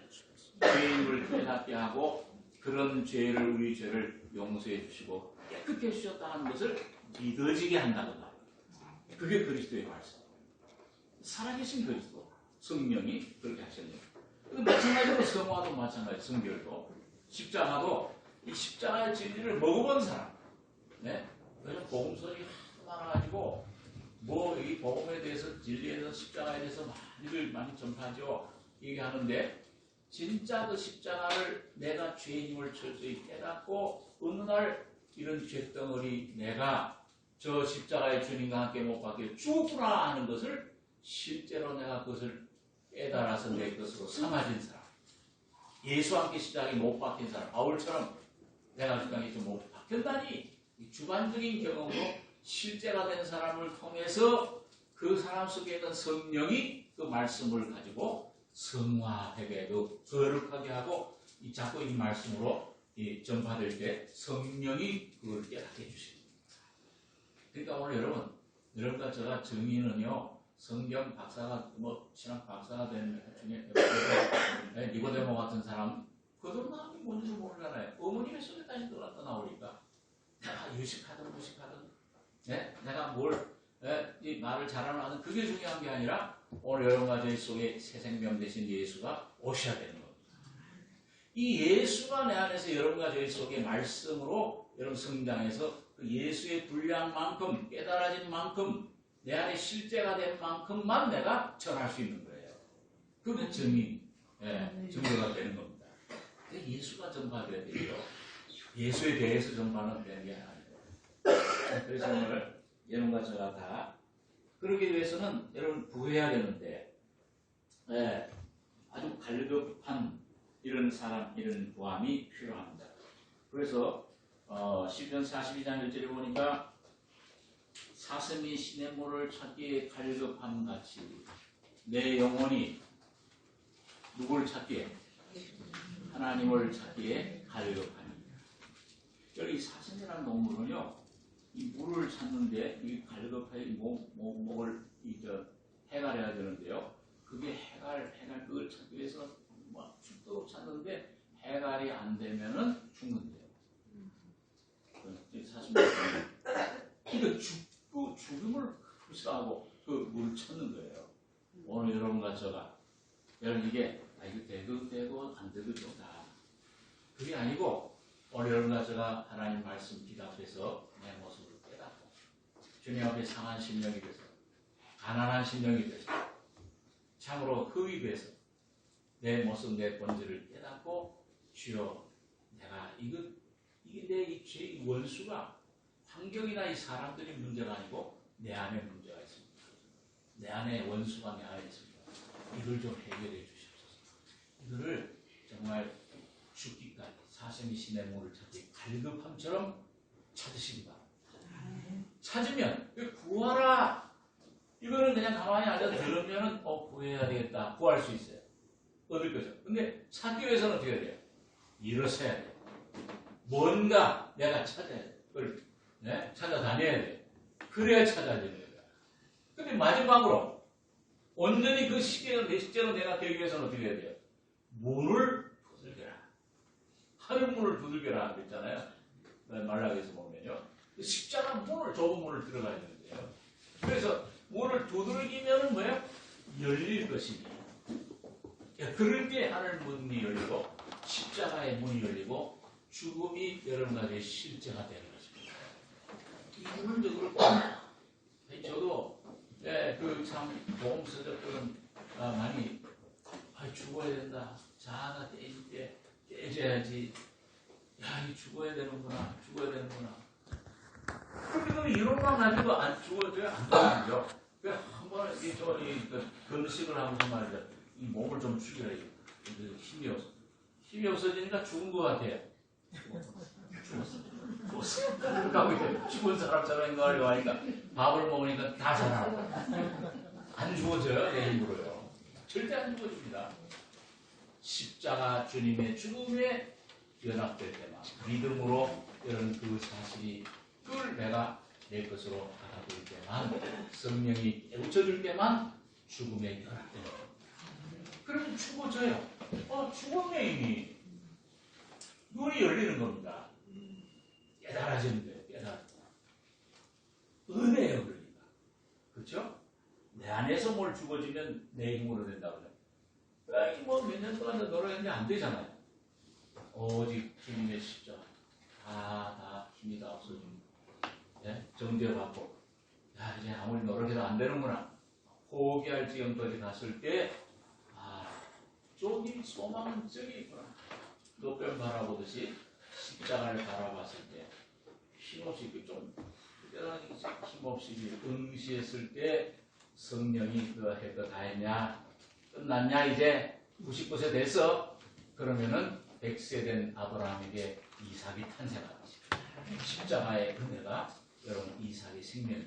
죄의 힘을 깨닫게 하고 그런 죄를, 우리 죄를 용서해 주시고 깨끗해 주셨다는 것을 믿어지게 한다는 말이에요. 그게 그리스도의 말씀. 살아계신 그리스도, 성령이 그렇게 하셨네요. 마찬가지로 성화도 마찬가지, 성결도, 십자가도 이 십자가의 진리를 먹어본 사람, 그래서 복음서이 많아가지고 이 복음에 대해서, 진리에 대해서, 십자가에 대해서 많이 전파하죠. 얘기하는데 진짜 그 십자가를 내가 죄의 힘을 철저히 깨닫고 어느 날 이런 죄덩어리 내가 저 십자가의 주님과 함께 못 박혀 죽구나 하는 것을 실제로 내가 그것을 깨달아서 내 것으로 삼아진 사람, 예수와 함께 십자가에 못 박힌 사람, 바울처럼 내가 십자가에 못 박힌다니 주관적인 경험으로 실제가 된 사람을 통해서 그 사람 속에 있는 성령이 그 말씀을 가지고 성화하게, 거룩하게 하고 자꾸 이 말씀으로 전파될 때 성령이 그걸 깨닫게 해주십니다. 그러니까 오늘 여러분과 제가 정의는요, 성경 박사가, 신학 박사가 된 니고데모 같은 사람, 거듭남이 뭔지도 모르잖아요. 어머님의 속에까지 들어갔다 나오니까. 내가 유식하든 무식하든, 내가 이 말을 잘하는 그게 중요한 게 아니라, 오늘 여러분과 저희 속에 새 생명 되신 예수가 오셔야 되는 겁니다. 이 예수가 내 안에서 여러분과 저희 속에 말씀으로 여러분 성장해서 그 예수의 분량만큼, 깨달아진 만큼, 내 안에 실제가 된 만큼만 내가 전할 수 있는 거예요. 그게 증거가 되는 겁니다. 근데 예수가 전파돼야 되죠. 예수에 대해서 전파는 되는 게 아니에요. 그래서 오늘 여러분과 제가 다 그러기 위해서는 여러분 구해야 되는데 아주 갈급한 이런 사람, 이런 구함이 필요합니다. 그래서 시편 42장 1절에 보니까 사슴이 시냇물을 찾기에 갈급함 같이 내 영혼이 누구를 찾기에? 하나님을 찾기에 갈급하니. 여기 사슴이라는 동물은요, 이 물을 찾는데 이 갈급하게 목을 해갈해야 되는데요. 그게 해갈 그걸 찾기 위해서 죽도록 찾는데 해갈이 안 되면은 죽는데요. 사슴이 그러니까 죽음을 불사하고 그 물을 찾는 거예요. 오늘 여러분과 제가 여러분 이게 이거 되고 안 되고 좋다. 그게 아니고 오늘 여러분과 제가 하나님 말씀 길 앞에서 내 모습을 깨닫고 주님 앞에 상한 심령이 돼서 가난한 심령이 돼서 참으로 흙이 돼서 내 모습 내 본질을 깨닫고 주여 내가 이게 내 이 죄의 원수가 환경이나 이 사람들이 문제가 아니고 내 안에 문제가 있습니다. 내 안에 원수가 내 안에 있습니다. 이걸 좀 해결해 주시옵소서. 이거를 정말 죽기까지 사생이 신의 문을 찾기 갈급함처럼 찾으시기 바랍니다. 찾으면 구하라. 이거는 그냥 가만히 앉아서 들으면 구해야 되겠다. 구할 수 있어요. 얻을 거죠. 근데 찾기 위해서는 어떻게 해야 돼요? 일어서야 돼요. 뭔가 내가 찾아야 돼요. 그걸 찾아다녀야 돼요. 그래야 찾아지는 거예요. 근데 마지막으로 온전히 그 시계로 내 식재로 내가 되기 위해서는 어떻게 해야 돼요? 문을 두들겨라. 하늘문을 두들겨라 그랬잖아요. 말라기에서 보면요. 십자가 문을, 좁은 문을 들어가야 되는데요. 그래서 문을 두들기면은 뭐예요? 열릴 것이니. 그럴 때 하늘 문이 열리고 십자가의 문이 열리고 죽음이 여러분에게 실제가 되는 것입니다. 이거는 저도 참 보험 서적들은 많이 죽어야 된다. 자아가 깨질 때 깨져야지. 야, 이 죽어야 되는구나. 죽어야 되는구나. 그러면 이론만 가지고 안 죽어줘야 안 되는 거죠. 한번 건식을 하면서 말이죠. 이 몸을 좀 죽여야 힘이 없어지니까 죽은 것 같아요. 죽었어. 그러니까 죽은 사람처럼 생각하려고 하니까 밥을 먹으니까 다 자라고. 안 죽어져요. 내 힘으로요. 절대 안 죽어집니다. 십자가 주님의 죽음에 연합될 때만 믿음으로 여러분 그 사실이 그걸 내가 내 것으로 받아들일 때만 성령이 깨우쳐줄 때만 죽음에 연합되는 겁니다. 그러면 죽어져요. 죽었네 이미. 눈이 열리는 겁니다. 깨달아지는 거예요. 깨달아. 은혜예요. 그러니까. 그렇죠? 내 안에서 뭘 죽어지면 내 힘으로 된다고요. 몇 년 동안 노력했는데 안 되잖아요. 오직 주님의 십자가 다 힘이 다 없어집니다. 정죄받고 이제 아무리 노력해도 안 되는구나. 포기할 지경까지 갔을 때 저기 소망은 저기 있구나. 노뱀 바라보듯이 십자가를 바라봤을 때 힘없이 힘없이 응시했을 때 성령이 그거 다 했냐? 끝났냐? 이제 99세 됐어? 그러면은 100세 된 아브라함에게 이삭이 탄생하는 것입니다. 십자가의 은혜가 여러분 이삭의 생명,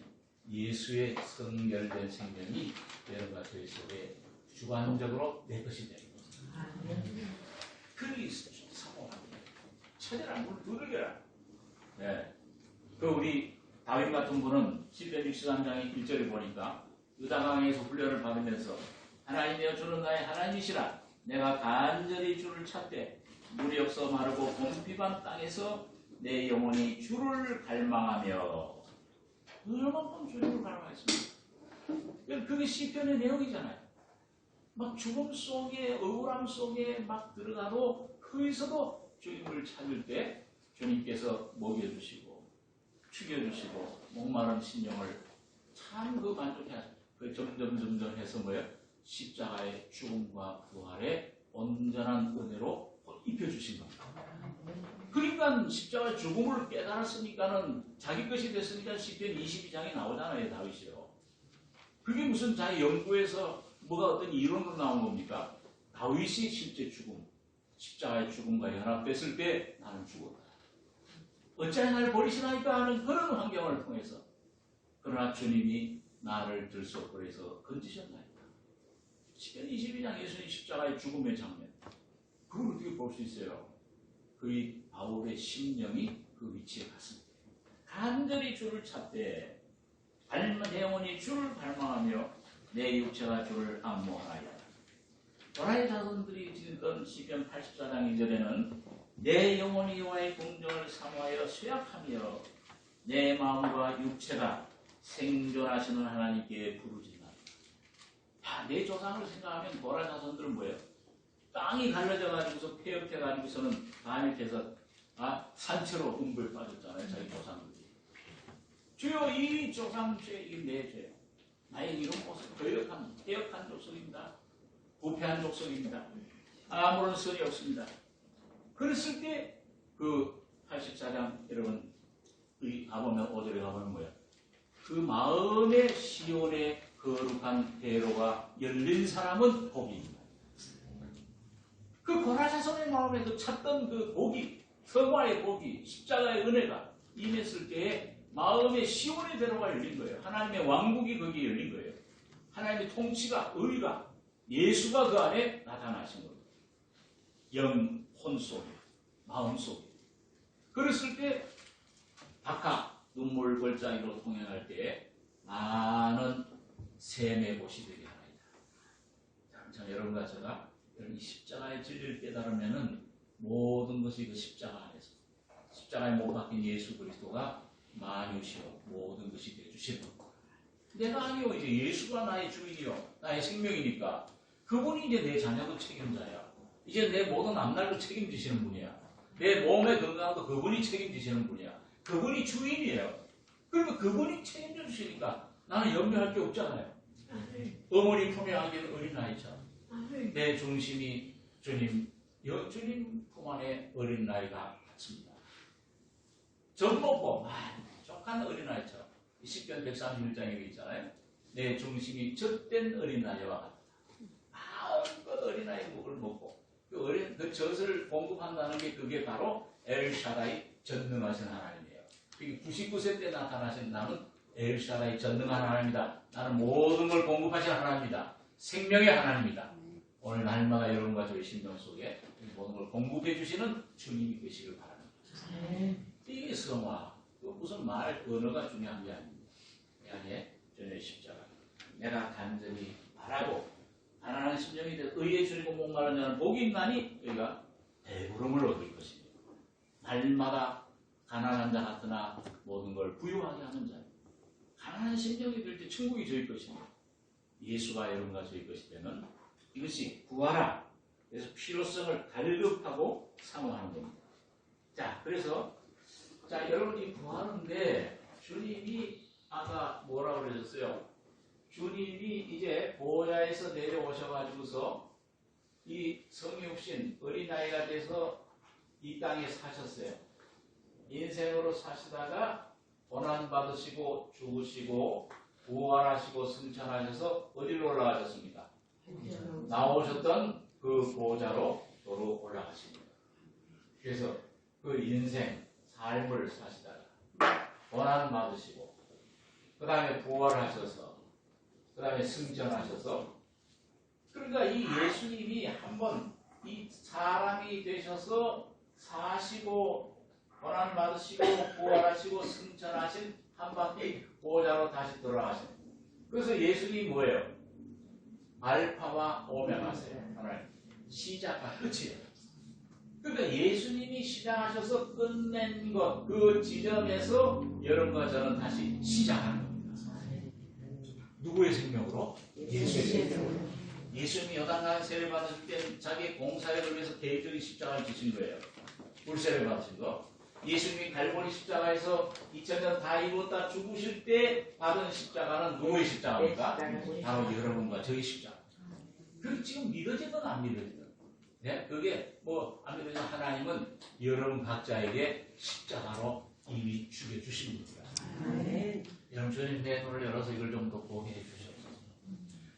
예수의 성결된 생명이 여러분과 저희 속에 주관적으로 내 것이 되는 것입니다. 그리스도 사모합니다. 찾아라, 문을 두들겨라. 우리 다윗 같은 분은 시편 63장의 1절을 보니까 유다강에서 훈련을 받으면서 하나님이여 주는 나의 하나님이시라. 내가 간절히 주를 찾되 물이 없어 마르고 곰피반 땅에서 내 영혼이 주를 갈망하며 얼마큼 주님을 갈망했습니다. 그게 시편의 내용이잖아요. 막 죽음 속에 억울함 속에 막 들어가도 거기서도 주님을 찾을 때 주님께서 먹여주시고 죽여주시고 목마른 심령을 참 만족해하시고 점점 해서 십자가의 죽음과 부활의 온전한 은혜로 입혀주신 겁니다. 그러니까 십자가의 죽음을 깨달았으니까는 자기 것이 됐으니까 시편 22장에 나오잖아요. 다윗이요. 그게 무슨 자기 연구에서 뭐가 어떤 이론으로 나온 겁니까? 다윗이 실제 죽음, 십자가의 죽음과 연합됐을 때 나는 죽었다. 어찌하여 나를 버리시나이까 하는 그런 환경을 통해서 그러나 주님이 나를 들썩거려서 건지셨나이까. 시편 22장 예수님 십자가의 죽음의 장면. 그걸 어떻게 볼 수 있어요? 그의 바울의 심령이 그 위치에 갔을 때 간절히 주를 찾되 내 영혼이 주를 갈망하며 내 육체가 주를 악모하나이다. 도라의 자손들이 지었던 시편 84장 2절에는 내 영혼이 여호와의 공정을 사모하여 쇠약하며 내 마음과 육체가 생존하시는 하나님께 부르짖나이다. 내 조상을 생각하면 도라 자손들은 뭐예요? 땅이 갈라져가지고서 폐역해가지고서는 반역해서 산채로 음부에 빠졌잖아요. 자기 조상들이. 주여 이 조상죄 이 내 죄. 나의 이런 모습 폐역한 족속입니다. 부패한 족속입니다. 아무런 선이 없습니다. 그랬을 때 그 84장 여러분 여기 가보면 5절에 가보면 뭐야? 그 마음의 시온의 거룩한 대로가 열린 사람은 복이 있다. 그 고라자손의 마음에 그 찾던 그 복이, 성화의 복이, 십자가의 은혜가 임했을 때에 마음의 시온의 대로가 열린 거예요. 하나님의 왕국이 거기에 열린 거예요. 하나님의 통치가, 의가, 예수가 그 안에 나타나신 겁니다. 영혼 속에, 마음 속에. 그랬을 때 박하, 눈물 골짜기로 통행할 때에 많은 샘의 곳이 되게 하나이다. 자, 여러분과 제가 이 십자가의 진리를 깨달으면은 모든 것이 그 십자가 안에서, 십자가에 못 박힌 예수 그리스도가 만유시요 모든 것이 되어주시는 겁니다. 내가 아니요, 이제 예수가 나의 주인이요, 나의 생명이니까 그분이 이제 내 자녀도 책임자야. 이제 내 모든 앞날도 책임지시는 분이야. 내 몸의 건강도 그분이 책임지시는 분이야. 그분이 주인이에요. 그러면 그분이 책임져 주시니까 나는 염려할 게 없잖아요. 어머니 품에 안기는 어린아이처럼 내 중심이 주님 품 안에 어린아이가 같습니다. 젖 먹고 족한 어린아이처럼 10편 131장에 있잖아요. 내 중심이 젖된 어린아이와 같다. 마음껏 어린아이 목을 먹고 그 젖을 공급한다는 게 그게 바로 엘샤다이 전능하신 하나님이에요. 99세 때 나타나신 나는 엘샤다이 전능한 하나님이다. 나는 모든 걸 공급하신 하나님이다. 생명의 하나님이다. 오늘 날마다 여러분과 저희 심령 속에 모든 걸 공급해 주시는 주님이 계시길 바랍니다. 이게 성화, 무슨 말, 언어가 중요한 게 아닙니다. 내 안에 전의 십자가. 내가 간절히 바라고 가난한 심령이 돼 의에 줄이고 목마른 자는 복이 있나니 여기가 배부름을 얻을 것입니다. 날마다 가난한 자 같으나 모든 걸 부유하게 하는 자. 가난한 심령이 될 때 천국이 저희 것입니다. 예수가 여러분과 저희 것이 되면 이것이 구하라. 그래서 필요성을 갈급하고 사모하는 겁니다. 자, 그래서 여러분이 구하는데 주님이 아까 뭐라고 그러셨어요? 주님이 이제 보좌에서 내려오셔가지고서 이 성육신 어린아이가 돼서 이 땅에 사셨어요. 인생으로 사시다가 고난받으시고 죽으시고 부활하시고 승천하셔서 어디로 올라가셨습니까? 나오셨던 그 보좌로 도로 올라가십니다. 그래서 그 인생, 삶을 사시다가 고난받으시고 그 다음에 부활하셔서 그 다음에 승천하셔서 그러니까 이 예수님이 한번 이 사람이 되셔서 사시고 고난받으시고 부활하시고 승천하신 한 바퀴 보좌로 다시 돌아가신 그래서 예수님이 뭐예요? 알파와 오메가세요. 하나님 시작과 끝이에요. 그러니까 예수님이 시작하셔서 끝낸 것 그 지점에서 여러분과 저는 다시 시작하는 겁니다. 누구의 생명으로? 예수의 생명으로. 예수님이 요단강 세례 받으실 때 자기 공사역을 위해서 개인적인 십자가를 지신 거예요. 불세례 받으신 거. 예수님이 갈보리 십자가에서 2000년 다 이루었다 죽으실 때 받은 십자가는 누구의 십자가입니까? 바로 여러분과 저희 십자가. 그게 지금 믿어지든 안 믿어지든. 네? 그게 뭐 안 믿어지는 하나님은 여러분 각자에게 십자가로 이미 죽여주신 겁니다. 여러분 주님 내 눈을 열어서 이걸 좀 더 보게 해주셔서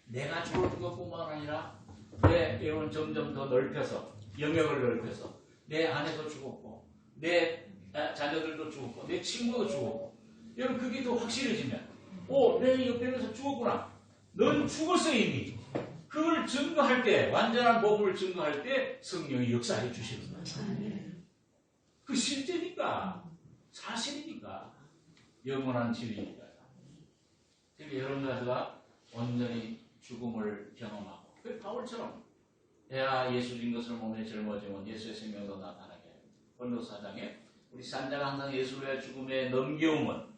내가 죽은 것뿐만 아니라 내 영혼 점점 더 넓혀서 영역을 넓혀서 내 아내도 죽었고 내 자녀들도 죽었고 내 친구도 죽었고 여러분 그게 더 확실해지면 내 옆에서 죽었구나. 넌 죽었어 이미. 그걸 증거할 때 완전한 복음을 증거할 때 성령이 역사해 주시는 거예요. 그 실제니까 사실이니까 영원한 진리니까요. 그러니까 여러분과 온전히 죽음을 경험하고 그 바울처럼 내가 예수인 것을 몸에 젊어지면 예수의 생명도 나타나게 합니다. 본도 4장에 우리 산자가 항상 예수의 죽음에 넘겨오면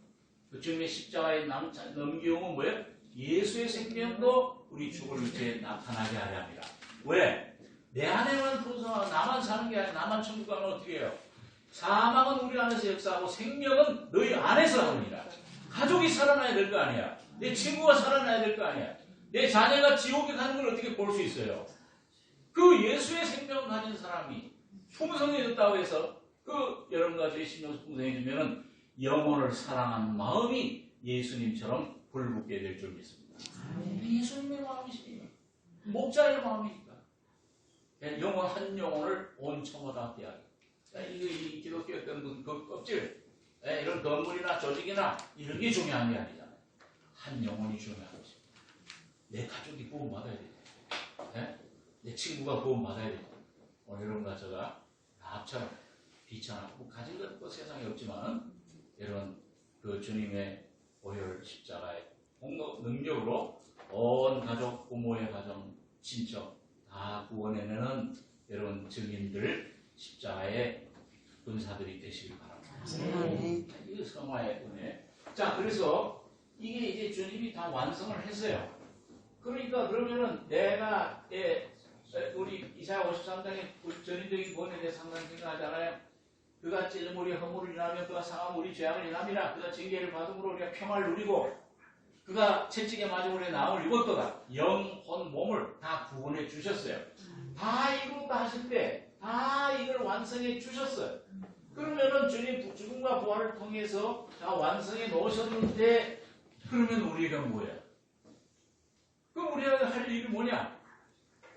그 주님의 십자가에 넘겨오면 뭐예요? 예수의 생명도 우리 죽을 위치에 나타나게 하려 합니다. 왜? 내 안에만 풍성하고 나만 사는 게 아니라 나만 천국 가면 어떻게 해요? 사망은 우리 안에서 역사하고 생명은 너희 안에서 하느니라. 가족이 살아나야 될 거 아니야. 내 친구가 살아나야 될 거 아니야. 내 자녀가 지옥에 가는 걸 어떻게 볼 수 있어요? 그 예수의 생명을 가진 사람이 풍성해졌다고 해서 그 여러분과 저희 심령에서 풍성해지면은 영혼을 사랑하는 마음이 예수님처럼 불붙게 될 줄 믿습니다. 예수님의 마음이십니다. 목자의 마음이니까. 영혼 한 영혼을 온 청어다 대하게. 이 기독교 어떤 그 껍질, 이런 건물이나 조직이나 이런 게 중요한 게 아니잖아요. 한 영혼이 중요한 것입니다. 내 가족이 구원받아야 되죠. 내 친구가 구원받아야 되죠. 오늘 여러분과 제가 나처럼 비천하고 가진 것 세상에 없지만 여러분 그 주님의 보혈 십자가의 공로 능력으로 온 가족, 부모의 가정, 친척 다 구원해내는 여러분 증인들 십자가의 군사들이 되시길 바랍니다. 이게 성화의 은혜. 자, 그래서 이게 이제 주님이 다 완성을 했어요. 그러니까 그러면은 내가 우리 이사야 53장에 전인적인 구원에 대해 상당히 생각하잖아요. 그가 찔림 우리 허물을 인하며 그가 상함 우리 죄악을 인함이라. 그가 징계를 받음으로 우리가 평화를 누리고 그가 채찍에 맞은 우리의 나음을 입었도다. 영혼 몸을 다 구원해 주셨어요. 다 이루었다 하실 때 다 이걸 완성해 주셨어요. 그러면은 주님 죽음과 부활을 통해서 다 완성해 놓으셨는데 그러면 우리가 뭐야? 그럼 우리가 할 일이 뭐냐?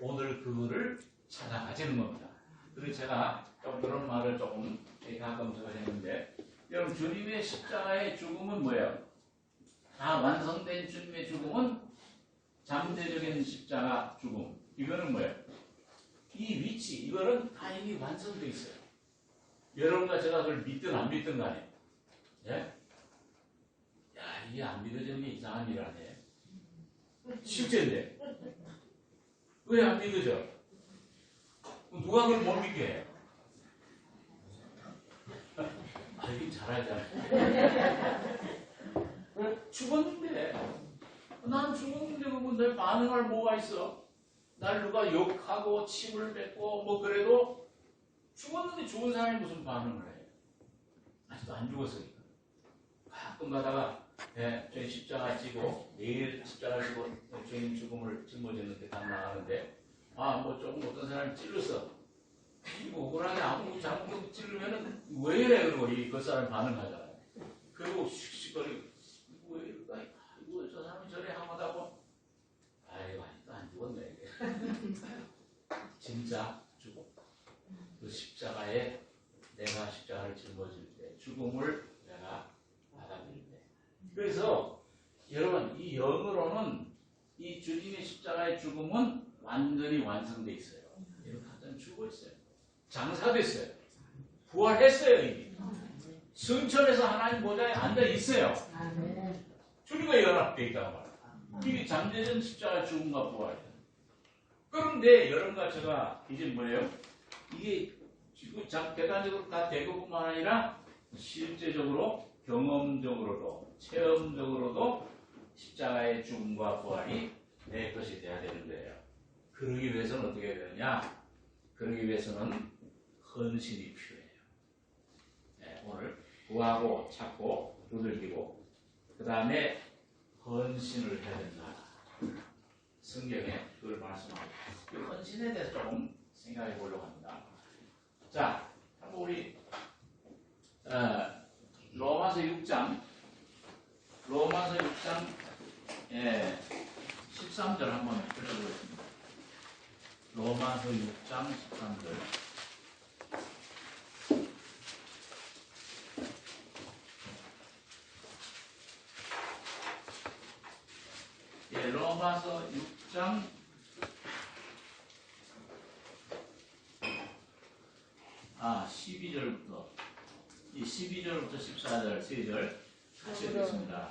오늘 그거를 찾아가지는 겁니다. 그래서 제가 좀 그런 말을 조금 가끔 제가 했는데 여러분 주님의 십자가의 죽음은 뭐예요? 다 완성된 주님의 죽음은 잠재적인 십자가 죽음. 이거는 뭐예요? 이 위치, 이거는 다 이미 완성되어 있어요. 여러분과 제가 그걸 믿든 안 믿든 간에. 예? 야, 이게 안 믿어지는 게 이상한 일 아니에요? 실제인데. 왜 안 믿어져? 누가 그걸 못 믿게 해요? 알긴 잘 알잖아요. 죽었는데, 난 죽었는데, 그러면 내 반응할 뭐가 있어? 날 누가 욕하고 침을 뱉고 뭐 그래도 죽었는데 죽은 사람이 무슨 반응을 해요? 아직도 안 죽었으니까. 가끔 가다가 저희 십자가 지고 내일 십자가 지고 주님 죽음을 짊어지는데 딱 나가는데 뭐 조금 어떤 사람이 찔렀어. 이거 억울하게 아무 잘못 찔르면은 왜 이래 그러고 그 사람이 반응하잖아요. 그리고 씩씩거리고 왜 이럴까? 이거 저 사람이 저래 하마다고 아이고 아직도 안 죽었네. 진짜 죽었다. 그 십자가에 내가 십자가를 짊어질 때 죽음을 내가 받아들일 때. 그래서 여러분 이 영으로는 이 주님의 십자가의 죽음은 완전히 완성되어 있어요. 이렇게 하여튼 죽어 있어요. 장사됐어요. 부활했어요 이미. 승천에서 하나님 보좌에 앉아 있어요. 주님과 연합되어 있다고 말해요. 이게 잠재적 십자가 죽음과 부활이에요. 그런데 여러분과 제가 이제 뭐예요? 이게 지금 객관적으로 다 대부분만 아니라 실제적으로 경험적으로도 체험적으로도 십자가의 죽음과 부활이 내 것이 돼야 되는 거예요. 그러기 위해서는 어떻게 해야 되느냐? 그러기 위해서는 헌신이 필요해요. 네, 오늘 구하고 찾고 두들기고 그 다음에 헌신을 해야 된다. 성경에 그걸 말씀합니다. 그 헌신에 대해서 조금 생각해 보려고 합니다. 자, 한번 우리 로마서 6장 13절 한번 읽어보겠습니다. 로마서 6장 13절. 로마서 6장 12절부터 이 12절부터 14절 3절 같이 읽겠습니다.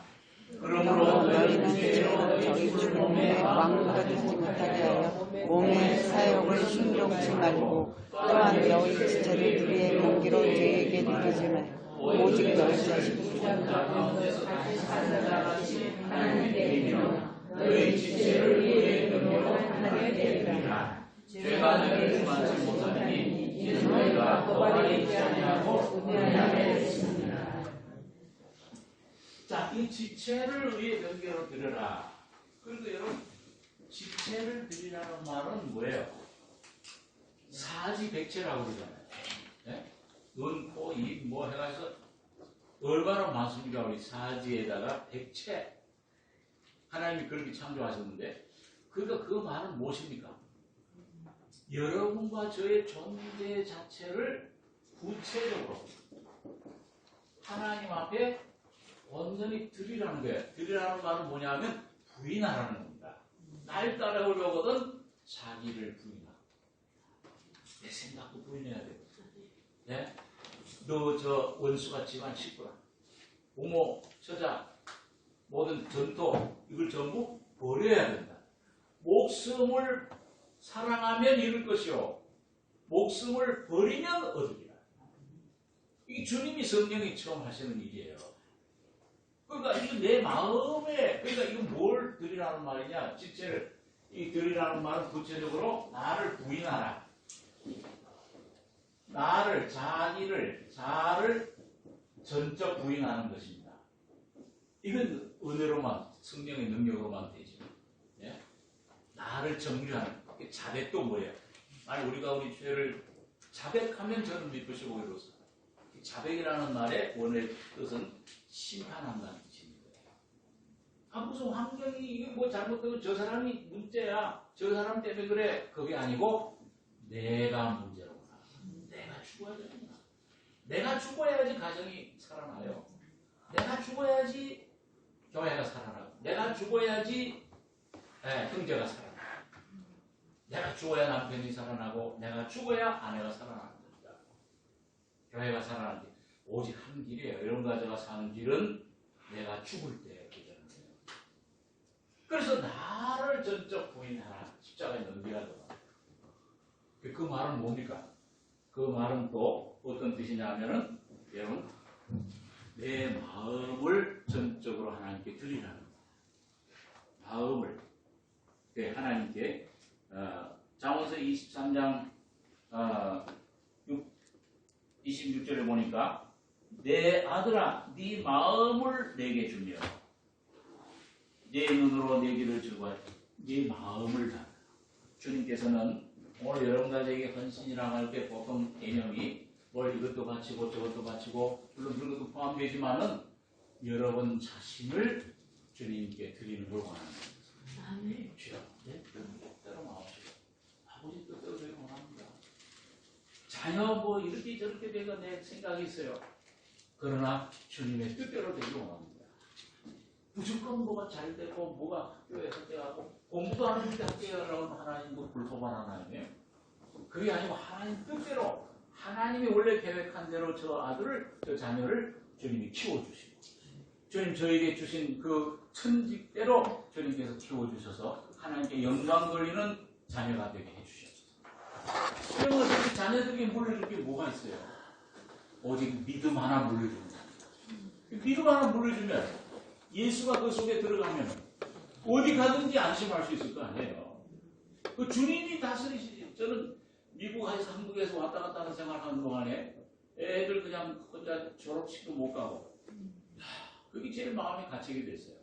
그러므로 너희는 죄로 저희 주 몸에 왕노릇하지 못하게 하여 몸의 사욕을 신경치 말고 또한 너희 지체를 우리의 용기로 죄에게 느끼지 말고 오직 너희 자신이 가운데서 다시 사는 자같이 하나님의 되리며 너희 지체를 우리의 능력으로 하나님의 되리라. 죄가 너희를 구하지 못하니 이는 너희가 거발에 있지 아니하고 은혜함에 있습니다. 자, 이 지체를 의의 경계로 드려라. 그런데 여러분, 지체를 드리라는 말은 뭐예요? 사지백체라고 그러잖아요. 네? 눈, 코, 입, 뭐 해가지고 얼마나 많습니까? 우리 사지에다가 백채. 하나님이 그렇게 창조하셨는데, 그러니까 그 말은 무엇입니까? 여러분과 저의 존재 자체를 구체적으로 하나님 앞에 온전히 드리라는 거예요. 드리라는 말은 뭐냐면 부인하라는 겁니다. 날 따라오려거든 자기를 부인하라. 내 생각도 부인해야 돼요. 네? 너 저 원수가 집안 식구라. 부모, 처자, 모든 전토 이걸 전부 버려야 된다. 목숨을 사랑하면 잃을 것이요 목숨을 버리면 얻으리라. 이게 주님이 성경에 처음 하시는 일이에요. 그러니까 이거 내 마음에, 그러니까 이거 뭘 드리라는 말이냐? 직제를, 이 드리라는 말은 구체적으로 나를 부인하라. 나를, 자를 전적 부인하는 것입니다. 이건 은혜로만, 성령의 능력으로만 되죠. 예? 나를 정죄하는, 자백도 뭐예요? 아니, 우리가 우리 죄를 자백하면 저는 믿으시고 이로써. 자백이라는 말의 원의 뜻은 심판한다는 뜻입니다. 아, 무슨 환경이 이게 뭐 잘못되고 저 사람이 문제야. 저 사람 때문에 그래. 그게 아니고 내가 문제로구나. 내가 죽어야 되는구나. 내가 죽어야지 가정이 살아나요. 내가 죽어야지 교회가 살아나고. 내가 죽어야지 형제가 살아나고. 내가 죽어야 남편이 살아나고. 내가 죽어야 아내가 살아나고. 교회가 살아나는 게 오직 한 길이에요. 여러분과 제가 사는 길은 내가 죽을 때 되는 거예요. 그래서 나를 전적 부인하라. 십자가에 넘기라. 그 말은 뭡니까? 그 말은 또 어떤 뜻이냐 하면은 여러분 내 마음을 전적으로 하나님께 드리라는 거예요. 마음을 하나님께 잠언서 23장 26절에 보니까 내 아들아 네 마음을 내게 주며 내 눈으로 내 길을 즐거워하라. 네 마음을 다. 주님께서는 오늘 여러분들에게 헌신이라고 할 때 보통 개념이 뭘 이것도 바치고 저것도 바치고 물론 그런 것도 포함되지만은 여러분 자신을 주님께 드리는 걸 원하는 겁니다. 주여 내 뜻대로 마옵시고 아버지 뜻대로 되길 원합니다. 자녀 뭐 이렇게 저렇게 되가 내 생각이 있어요. 그러나 주님의 뜻대로 되길 원합니다. 무조건 뭐가 잘 되고 뭐가 학교에 합격하고 공부도 안 하는데 합격하려고 하나님 뭐 불법한 하나님이에요. 그게 아니고 하나님 뜻대로 하나님이 원래 계획한 대로 저 아들을 저 자녀를 주님이 키워주시고 주님 저에게 주신 그 천직대로 주님께서 키워주셔서 하나님께 영광 돌리는 자녀가 되게 해주셨어요. 그러면 그 자녀들에게 물려줄 게 뭐가 있어요? 오직 믿음 하나 물려주는 거예요. 믿음 하나 물려주면 예수가 그 속에 들어가면 어디 가든지 안심할 수 있을 거 아니에요. 그 주님이 다스리시지. 저는 미국에서 한국에서 왔다 갔다 하는 생활하는 동안에 애들 그냥 혼자 졸업식도 못 가고 그게 제일 마음에 갇히게 됐어요.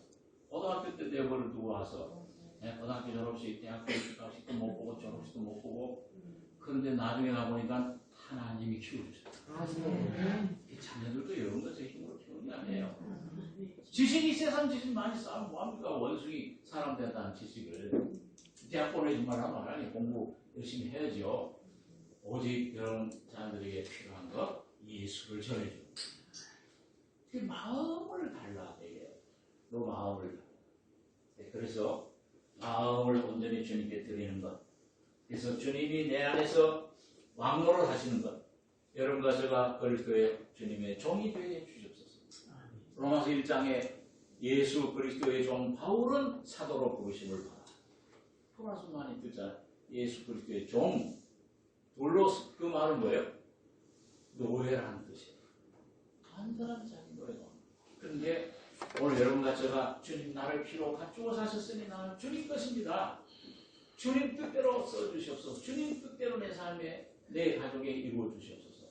고등학교 때 내버려 두고 와서 고등학교 졸업식, 대학교 입학식도 못 보고 졸업식도 못 보고 그런데 나중에 가보니까 하나님이 키워주셨어요. 자녀들도 이런 거 제 힘으로 키우는 게 아니에요. 지식이 세상 지식 많이 쌓으면 뭐합니까? 원숭이 사람 된다는 지식을 대학 보내지 말라 말하니 공부 열심히 해야죠. 오직 이런 자녀들에게 필요한 거 예수를 전해주는 그 마음을 달라 되게 너 마음을 달라. 그래서 마음을 온전히 주님께 드리는 것. 그래서 주님이 내 안에서 왕노를 하시는 것. 여러분과 제가 그리스도의 주님의 종이 되게 해주셨습니다. 로마서 1장에 예수 그리스도의 종 바울은 사도로 부르심을 받아. 토마스 많이 듣자. 예수 그리스도의 종. 돌로스 그 말은 뭐예요? 노예라는 뜻이에요. 간단한 자기 노예가. 그런데 오늘 여러분과 제가 주님 나를 피로 갖추어 사셨으니 나는 주님 것입니다. 주님 뜻대로 써주시옵소서. 주님 뜻대로 내 삶에 내 가족에 이루어 주시옵소서.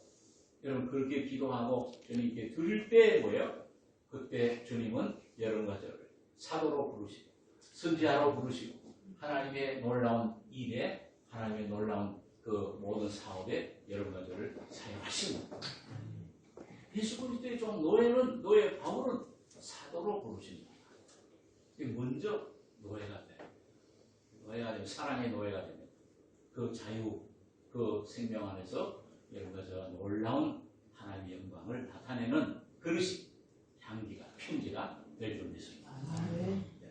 여러분 그렇게 기도하고 주님께 드릴 때 뭐예요? 그때 주님은 여러분과 저를 사도로 부르시고 선지자로 부르시고 하나님의 놀라운 일에 하나님의 놀라운 그 모든 사업에 여러분과 저를 사용하시고 예수 그리스도의 종 노예 바울은 사도로 부르십니다. 먼저 노예가 돼요. 노예가 되면 사랑의 노예가 되면 그 자유, 그 생명 안에서 여러분과 저 놀라운 하나님의 영광을 나타내는 그릇이 향기가 편지가 될 줄 믿습니다.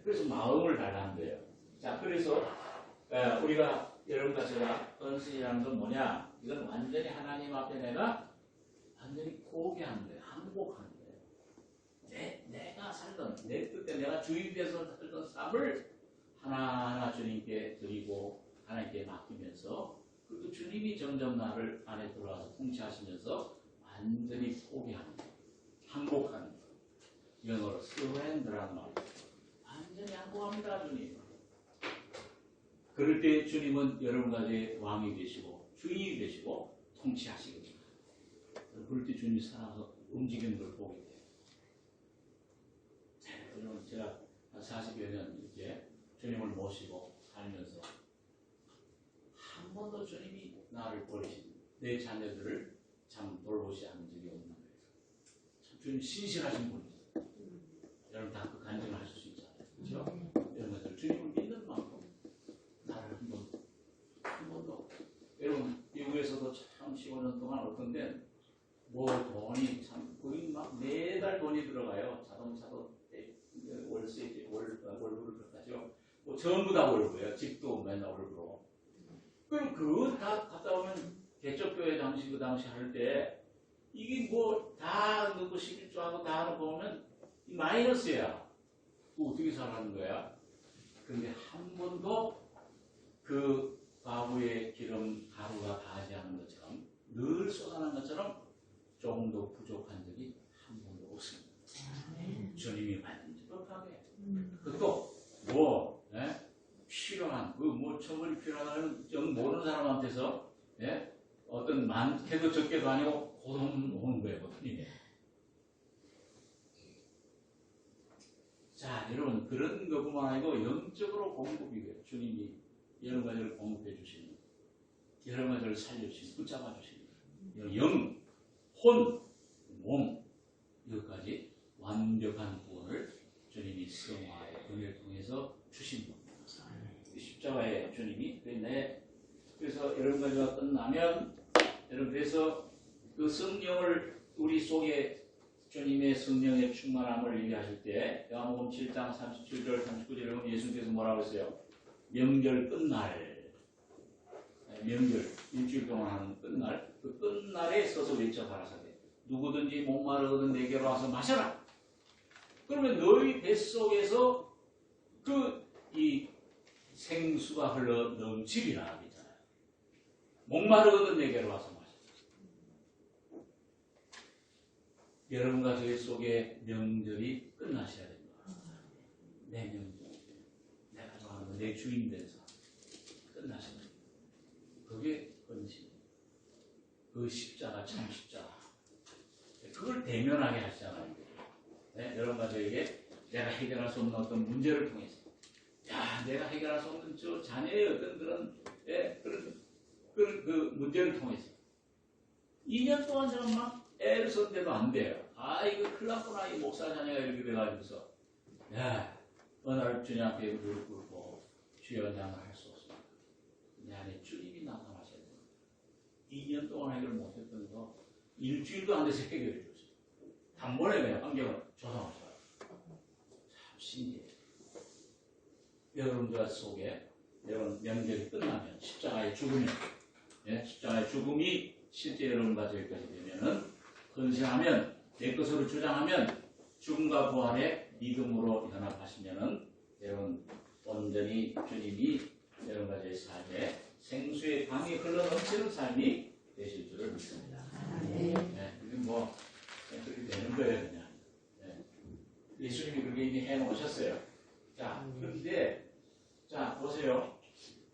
그래서 마음을 달라는 거예요. 자, 그래서 우리가 여러분과 제가 헌신이라는 건 뭐냐? 이건 완전히 하나님 앞에 내가 완전히 고개하는 거예요. 항복하는 거예요. 내가 살던 내 뜻대 내가 주인돼서 살던 삶을 하나하나 주님께 드리고 하나님께 맡기면서 그리고 주님이 점점 나를 안에 들어와서 통치하시면서 완전히 포기하는 거예요. 항복하는 거예요. 영어로 서렌더라는 말이에요. 완전히 항복합니다, 주님. 그럴 때 주님은 여러분과 제 왕이 되시고 주인이 되시고 통치하시거든요. 그럴 때 주님이 살아서 움직이는 걸 보게 돼요. 여러분, 제가 40여 년 이렇게 주님을 모시고 살면서 한 번도 주님이 나를 버리신 내 자녀들을 참 돌보시 하는 적이 없는 거예요. 참 주님 신실하신 분이에요. 여러분 다 그 간증을 하실 수 있잖아요. 그렇죠? 여러분들 주님을 믿는 만큼 나를 한 번도 여러분 미국에서도 참 15년 동안 어떤 데는 뭐 돈이 참 거의 막 매달 돈이 들어가요. 자동차도 월세 월부를 그렇다죠. 뭐 전부 다 월부예요. 집도 맨날 월부로. 그럼 그거 다 갔다 오면 개척교회 당시 그 당시 할 때 이게 뭐 다 넣고 11조하고 다 넣고 오면 마이너스야. 그거 어떻게 살라는 거야? 근데 한 번도 그 과부의 기름 가루가 다하지 않은 것처럼 늘 쏟아난 것처럼 조금도 부족한 적이 한 번도 없습니다. 주님이 완벽하게 그것도 뭐 필요한 그 뭐 처벌이 필요하다는 좀 모르는 사람한테서 어떤 많게도 적게도 아니고 고동 오는 거예요. 보통이. 자, 여러분 그런 것뿐만 아니고 영적으로 공급이에요. 주님이 여러 가지를 공급해 주시는, 여러 가지를 살려주시는, 붙잡아 주시는 영, 혼, 몸 여기까지 완벽한 구원을 주님이 성화의 은혜를 통해서 주신 겁니다. 십자가의 주님이 그래서 여러분 가지가 끝나면 여러분 그래서 그 성령을 우리 속에 주님의 성령의 충만함을 얘기하실 때 요한복음 7장 37절 39절에 보면 예수님께서 뭐라고 했어요? 명절 끝날 명절 일주일 동안 하는 끝날 그 끝날에 서서 외쳐 가라사대 누구든지 목마르거든 내게로 와서 마셔라. 그러면 너희 뱃속에서 이 생수가 흘러 넘치리라 했잖아요. 목마르거든 내게로 와서 마셔라. 여러분과 저희 속에 명절이 끝나셔야 됩니다. 내 명절, 내가 좋아하는 내 주인 된 삶 끝나셔야 됩니다. 그게 헌신이에요. 그 십자가 참 십자가. 그걸 대면하게 하시잖아요. 여러분과 저에게 내가 해결할 수 없는 어떤 문제를 통해서 내가 해결할 수 없는 저 자녀의 어떤 그런 그 문제를 통해서 2년 동안 저는 막 애를 썼는데도 안 돼요. 이거 큰일 났구나. 이 목사 자녀가 이렇게 돼가지고서 어느 날 주님 앞에 무릎 꿇고 주여 나는 할 수 없습니다. 내 안에 주님이 나타나셔야 됩니다. 2년 동안 해결 못했던 거 일주일도 안 돼서 해결해 줬어요. 단번에 그냥 환경을 조성하셔요. 참 신기해요. 여러분들 속에 여러분 명절이 끝나면 십자가의 죽음이 실제 여러분과 저기까지 되면은 헌신하면 내 것으로 주장하면 죽음과 부활의 믿음으로 연합하시면은 여러분 온전히 주님이 여러분과 저의 삶에 생수의 강이 흘러 넘치는 삶이 되실 줄을 믿습니다. 이게 뭐 그렇게 되는 거예요, 그냥. 예수님이 그렇게 이미 해놓으셨어요. 자, 그런데 자 보세요.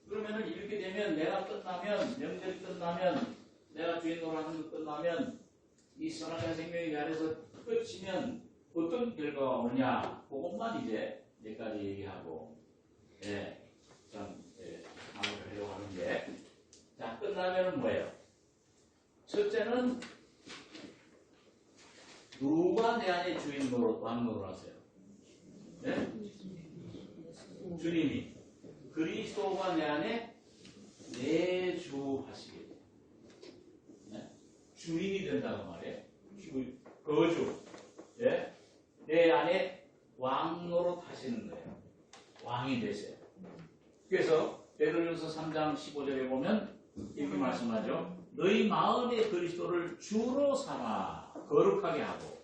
그러면은 이렇게 되면 내가 끝나면 명절이 끝나면 내가 주인 노릇하는 거 끝나면 이 선악의 생명이 내 안에서 끝이면 어떤 결과가 오냐 그것만 이제 여기까지 얘기하고 마무리를 하려고 하는데 자 끝나면은 뭐예요? 첫째는 내 안에 주인 왕노릇 하세요? 네? 주님이 그리스도가 내 안에 내주하시게 돼요. 네? 주인이 된다고 말해요. 거주. 예? 내 안에 왕노릇 하시는 거예요. 왕이 되세요. 그래서 베드로전서 3장 15절에 보면 이렇게 말씀하죠. 너희 마음의 그리스도를 주로 삼아 거룩하게 하고,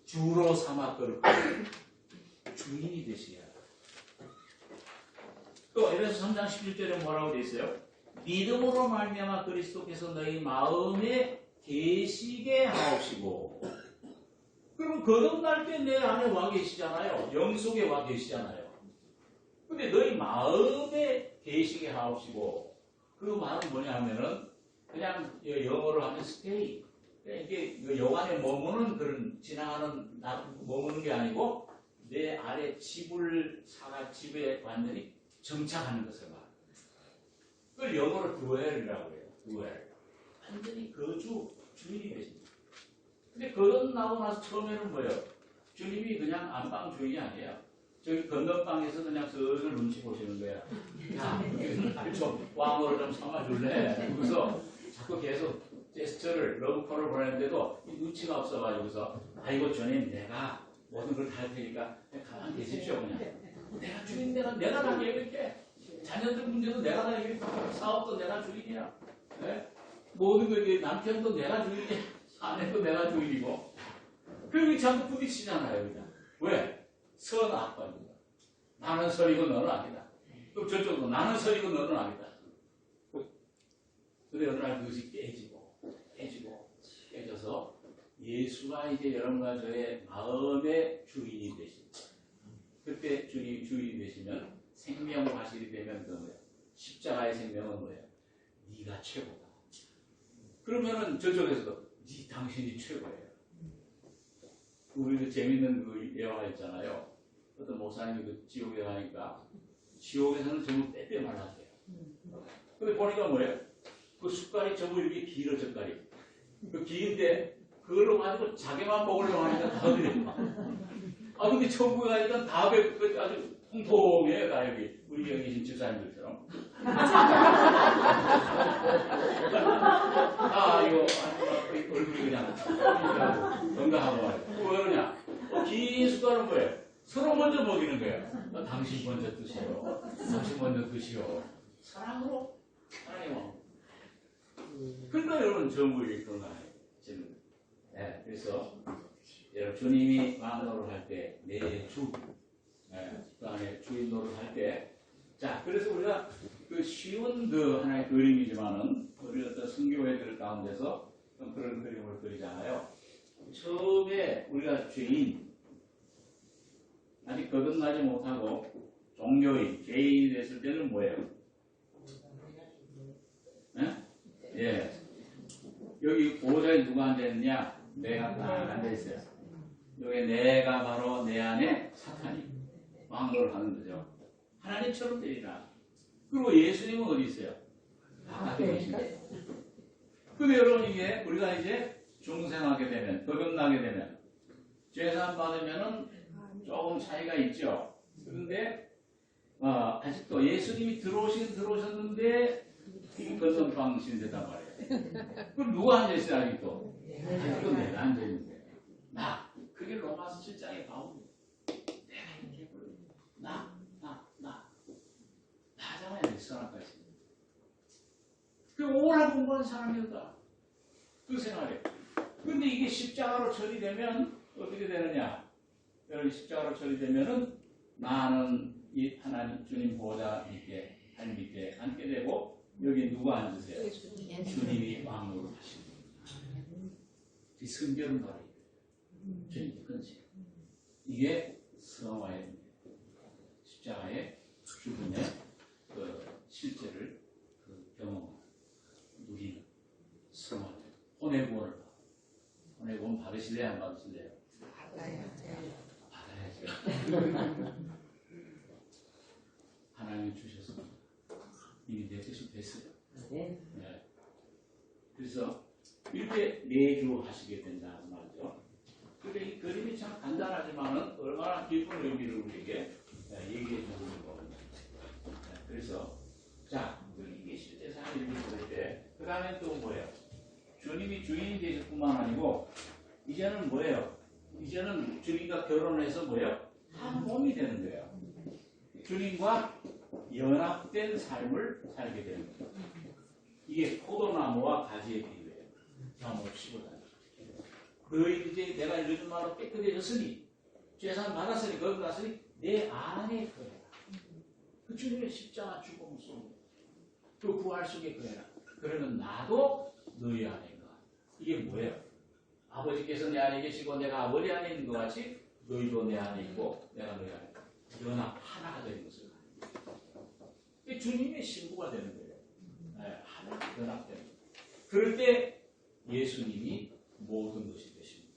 주로 삼아 거룩하게 주인이 되시야. 또 에베소 3장 11절에 뭐라고 되어 있어요? 믿음으로 말미암아 그리스도께서 너희 마음에 계시게 하옵시고. 그럼 거듭날 때 내 안에 와 계시잖아요. 영속에 와 계시잖아요. 근데 너희 마음에 계시게 하옵시고, 그 말은 뭐냐 하면은 그냥 영어로 하면 stay. 이게 영안에 머무는 그런 지나가는 머무는 게 아니고 내 안에 집에 완전히 정착하는 것을 말해요. 그걸 영어로 dwell이라고 해요. dwell. 완전히 주인이 되십니다. 근데 거듭나고 나서 처음에는 뭐예요? 주님이 그냥 안방 주인이 아니에요. 저기 건너방에서 그냥 슬슬 눈치 보시는 거야. 야, 날 좀 왕으로 좀 삼아줄래? 그래서 자꾸 계속 제스처를, 러브콜을 보내는데도 눈치가 없어가지고서, 아이고, 주님, 내가 모든 걸 다 할 테니까 가만히 계십시오, 그냥. 내가 주인, 내가 다 해결할게. 자녀들 문제도 내가 다 해결할게. 사업도 내가 주인이야. 네? 모든 거, 남편도 내가 주인이야. 아내도 내가 주인이고. 그리고 자꾸 부딪히잖아요, 그냥. 왜? 선악관이다. 나는 선이고 너는 아니다. 또 저쪽도 나는 선이고 너는 아니다. 근데 어느 날 그것이 깨져서 예수가 이제 여러분과 저의 마음의 주인이 되십니다. 그때 주인이 되시면 생명 과실이 되면 그 뭐예요? 십자가의 생명은 뭐예요? 네가 최고다. 그러면은 저쪽에서도 당신이 최고예요. 우리 그 재밌는 그 예화가 있잖아요. 어떤 목사님이 그 지옥에 가니까 지옥에서는 전부 빼빼 말랐대요. 근데 보니까 뭐예요? 그 숟갈이 전부 이렇게 길어, 젓갈이. 그 긴데 그걸로 가지고 자기만 먹으려고 하니까 다 그래요. 아, 근데 천국에 가니까 다 아주 통통해요, 다 여기. 우리 여기 계신 집사님들처럼. 이거 얼굴이 그냥 건강하고 말이야. 왜 그러냐? 긴 숟갈은 뭐예요? 서로 먼저 먹이는 거예요. 당신 먼저 드시오. 당신 먼저 드시오. 사랑으로 사랑해 먹어. 그러니까 여러분 전부에 건강해요. 네, 그래서 여러분 주님이 왕 노릇할 때 내 주, 그 안에 주인 노릇할 때, 자, 그래서 우리가 그 쉬운 그 하나의 그림이지만은 우리 어떤 선교회들 가운데서 그런 그림을 그리잖아요. 처음에 우리가 죄인, 아직 거듭나지 못하고 종교인, 죄인이 됐을 때는 뭐예요? 예. 여기 보호자에 누가 앉아있느냐? 내가 딱 앉아있어요. 여기 내가 바로 내 안에 사탄이 왕노를 하는 거죠. 하나님처럼 되리라. 그리고 예수님은 어디 있어요? 바깥에 계신데. 근데 여러분 이게 우리가 이제 중생하게 되면, 거듭나게 되면, 죄사함 받으면은 조금 차이가 있죠. 그런데 아직도 예수님이 들어오셨는데 건너방 신세단 말이에요. 그럼 누가 앉아있어요, 아직도? 아직도 내가 앉아있는데. 그게 로마서 7장의 바울이에요. 내가 이렇게 해버려요. 나잖아요, 선악까지. 그 오라 공부하는 사람이었다. 그 생활에. 근데 이게 십자가로 처리되면 어떻게 되느냐? 여러분, 십자가로 처리되면은 나는 이 하나님 주님 보호자 밑에, 하나님 밑에 앉게 되고, 여기 누가 앉으세요? 주님이 왕으로 하십니다. 이 성결은 바로 주님의 근심. 이게 성화의 십자가의 죽음의 그 실제를 경험하는, 누리는 성화예요. 혼의 구원을 받아. 혼의 구원 받으실래요? 안 받으실래요? 받아야죠. 하나님이 주셔서 이미 내 뜻이 됐어요. 네. 그래서 이렇게 내주 하시게 된다는 말이죠. 이 그림이 참 간단하지만은 얼마나 깊은 의미를 우리에게 얘기해 주는 겁니다. 그래서 자, 이게 실제 삶을 볼 때, 그 다음에 또 뭐예요? 주님이 주인이 되실 뿐만 아니고, 이제는 뭐예요? 이제는 주님과 결혼해서 뭐예요? 한 몸이 되는 거예요. 주님과 연합된 삶을 살게 되는 거예요. 이게 포도나무와 가지의 비유예요. 나무 15단. 너희 이제 내가 요즘 말로 깨끗해졌으니, 죄산 받았으니, 거기 갔으니, 내 안에 거해라. 그 주님의 십자가 죽음 속에, 그 부활 속에 거해라. 그러면 나도 너희 안에 거. 이게 뭐예요? 아버지께서 내 안에 계시고 내가 아버지 안에 있는 것 같이 너희도 내 안에 있고 내가 너희 안에 있고 연합 하나가 되는 것을 주님의 신부가 되는 거예요. 하나 연합되는 거예요. 그럴 때 예수님이 모든 것이 되십니다.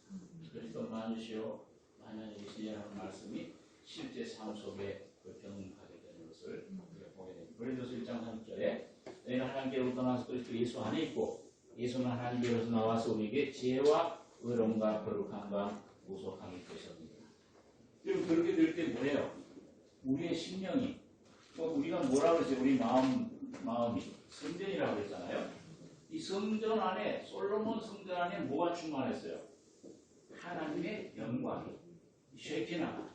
그리스도 만유시오 만연히 계시냐는 말씀이 실제 삶 속에 경험하게 되는 것을 우리가 보게 됩니다. 고린도서 1장 3절에 너희는 하나님께로 떠나서 그리스도 예수 안에 있고 예수는 하나님께로서 나와서 우리에게 지혜와 의로움과 거룩함과 무속함이 되셨습니다. 그럼 그렇게 될 때 뭐예요? 우리의 심령이 우리가 뭐라고 그랬어요? 우리 마음이 성전이라고 했잖아요. 이 성전 안에 솔로몬 성전 안에 뭐가 충만했어요? 하나님의 영광이 쉐키나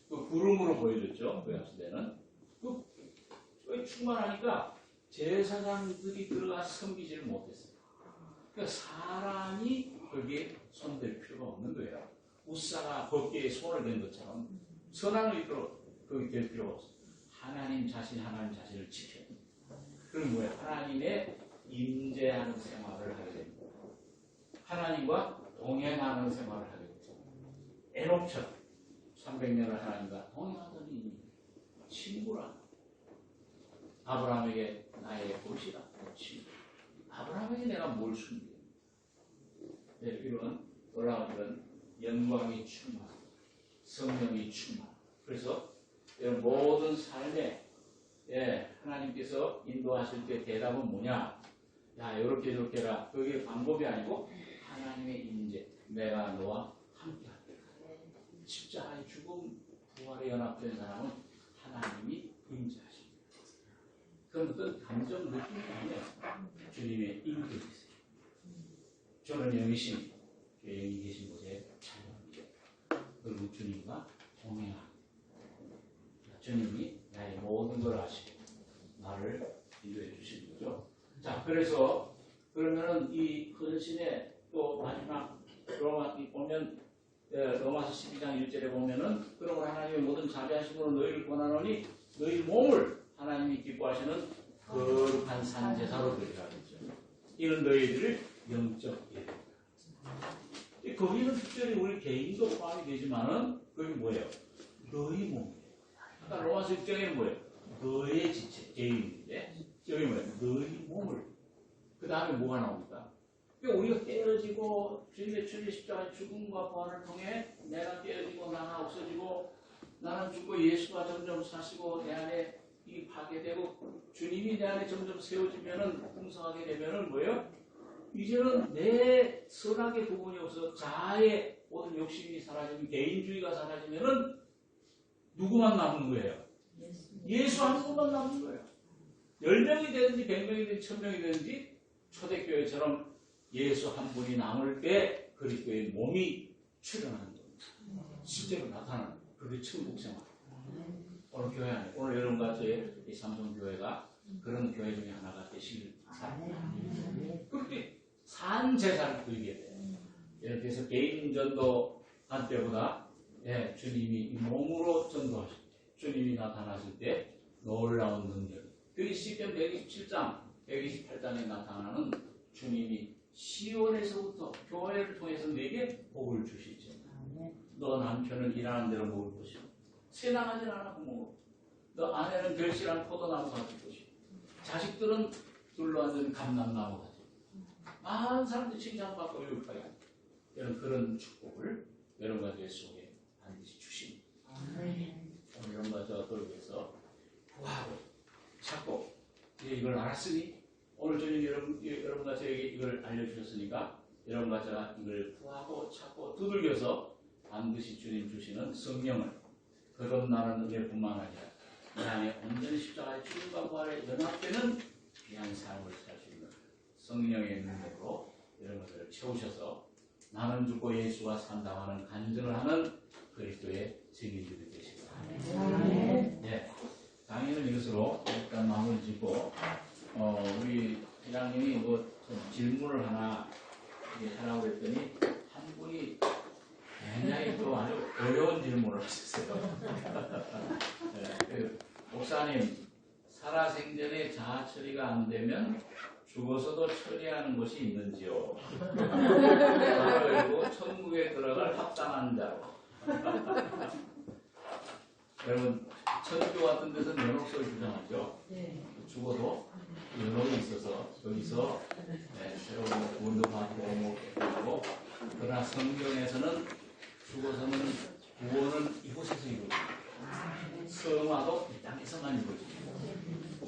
그 구름으로 보여줬죠. 그 시대는 그 충만하니까 제사장들이 들어가 섬기지를 못했어요. 그러니까 사람이 거기에 손댈 필요가 없는 거예요. 우사가 법계에 손을 댄 것처럼 선한 의로 거기 될 필요가 없어요. 하나님 자신을 지켜야 됩니다. 그럼 뭐예요? 하나님의 임재하는 생활을 하게 됩니다. 하나님과 동행하는 생활을 하게 됩니다. 에녹처럼 300년을 하나님과 동행하더니 친구라. 아브라함에게 나의 보시라. 친구. 아브라함에게 내가 뭘 숨겨? 이런 올라오는 영광이 충만, 성령이 충만. 그래서 모든 삶에 하나님께서 인도하실 때 대답은 뭐냐? 야, 이렇게 저렇게 해라. 그게 방법이 아니고 하나님의 임재. 내가 너와 함께하리라. 십자가의 죽음, 부활에 연합된 사람은 하나님이 임재하십니다. 그건 어떤 감정 느낌이 아니에요. 주님의 임재가 있어요. 저는 영이신 영이 계신 곳에 참여합니다. 그리고 주님과 동행합니다. 주님이 나의 모든 걸 아시고 나를 인도해 주시는 거죠. 자, 그래서 그러면은 이 헌신의 또 마지막 보면 로마서 12장 1절에 보면은 그러므로 하나님의 모든 자비하심으로 너희를 권하노니 너희 몸을 하나님이 기뻐하시는 거룩한 산제사로 드리라 그랬죠. 이는 너희들을 영적 예배다. 거기는 특별히 우리 개인도 포함이 되지만은 그게 뭐예요? 너희 몸이에요. 아까 로마서 6장에는 뭐예요? 너의 지체, 개인인데 여기 뭐예요? 너희 몸을. 그 다음에 뭐가 나옵니까? 그러니까 우리가 깨어지고 주님의 십자가의 죽음과 부활을 통해 내가 깨어지고 나가 없어지고 나는 죽고 예수가 점점 사시고 내 안에 이 파괴되고 주님이 내 안에 점점 세워지면은 풍성하게 되면은 뭐예요? 이제는 내 선악의 부분이 없어 자아의 모든 욕심이 사라지면 개인주의가 사라지면은 누구만 남는 거예요? 예수 한 분만 남는 거예요. 10명이 되든지 100명이 되든지 1000명이 되든지 초대교회처럼 예수 한 분이 남을 때 그리스도의 몸이 출현하는 겁니다. 실제로 나타나는 거예요. 그게 천국생활. 오늘 교회 안에 오늘 여러분과 저의 이 삼성교회가 그런 교회 중에 하나가 되시길 바랍니다. 그렇게 산 제사를 드리게 돼요. 이렇게 해서 개인 전도 한 때보다 주님이 몸으로 전도하실 때 주님이 나타나실 때 놀라운 능력. 그게 시편 127장 128장에 나타나는 주님이 시온에서부터 교회를 통해서 내게 복을 주시죠. 너 남편은 일하는 대로 먹을 것이고 새 나가진 않아 먹고 너 아내는 결실한 포도나무 같을 것이고 자식들은 둘러앉은 감람나무 같을 것이고 많은 사람들이 칭찬받고 유익하게 합니다. 여러분 그런 축복을 여러분과 내 속에 반드시 주십니다. 오늘 여러분과 저를 위해서 구하고 찾고 이걸 알았으니 오늘 저녁 여러분과 저에게 이걸 알려주셨으니까 여러분과 제가 이걸 구하고 찾고 두들겨서 반드시 주님 주시는 성령을 거듭나는 은혜뿐만 아니라 이 안에 온전히 십자가의 죽음과 부활에 연합되는 귀한 삶을 살 수 있는 성령의 능력으로 이런 것들을 채우셔서 나는 죽고 예수와 산다하는 간증을 하는 그리스도의 증인들이 되시기 바랍니다. 네, 강의는 이것으로 일단 마무리 짓고 우리 회장님이 좀 질문을 하나 하라고 했더니 한 분이 굉장히 또 아주 어려운 질문을 하셨어요. 네, 목사님, 살아생전에 자아 처리가 안 되면 죽어서도 처리하는 것이 있는지요? 그리고 천국에 들어갈 합당한 자로. 여러분, 천주 같은 데서는 연옥설 주장하죠. 죽어도 연옥이 있어서 거기서 새로운 구원도 받고 그러고, 그러나 성경에서는 죽어서는 구원은 이곳에서 이루어집니다. 성화도 이 땅에서만 이루어집니다.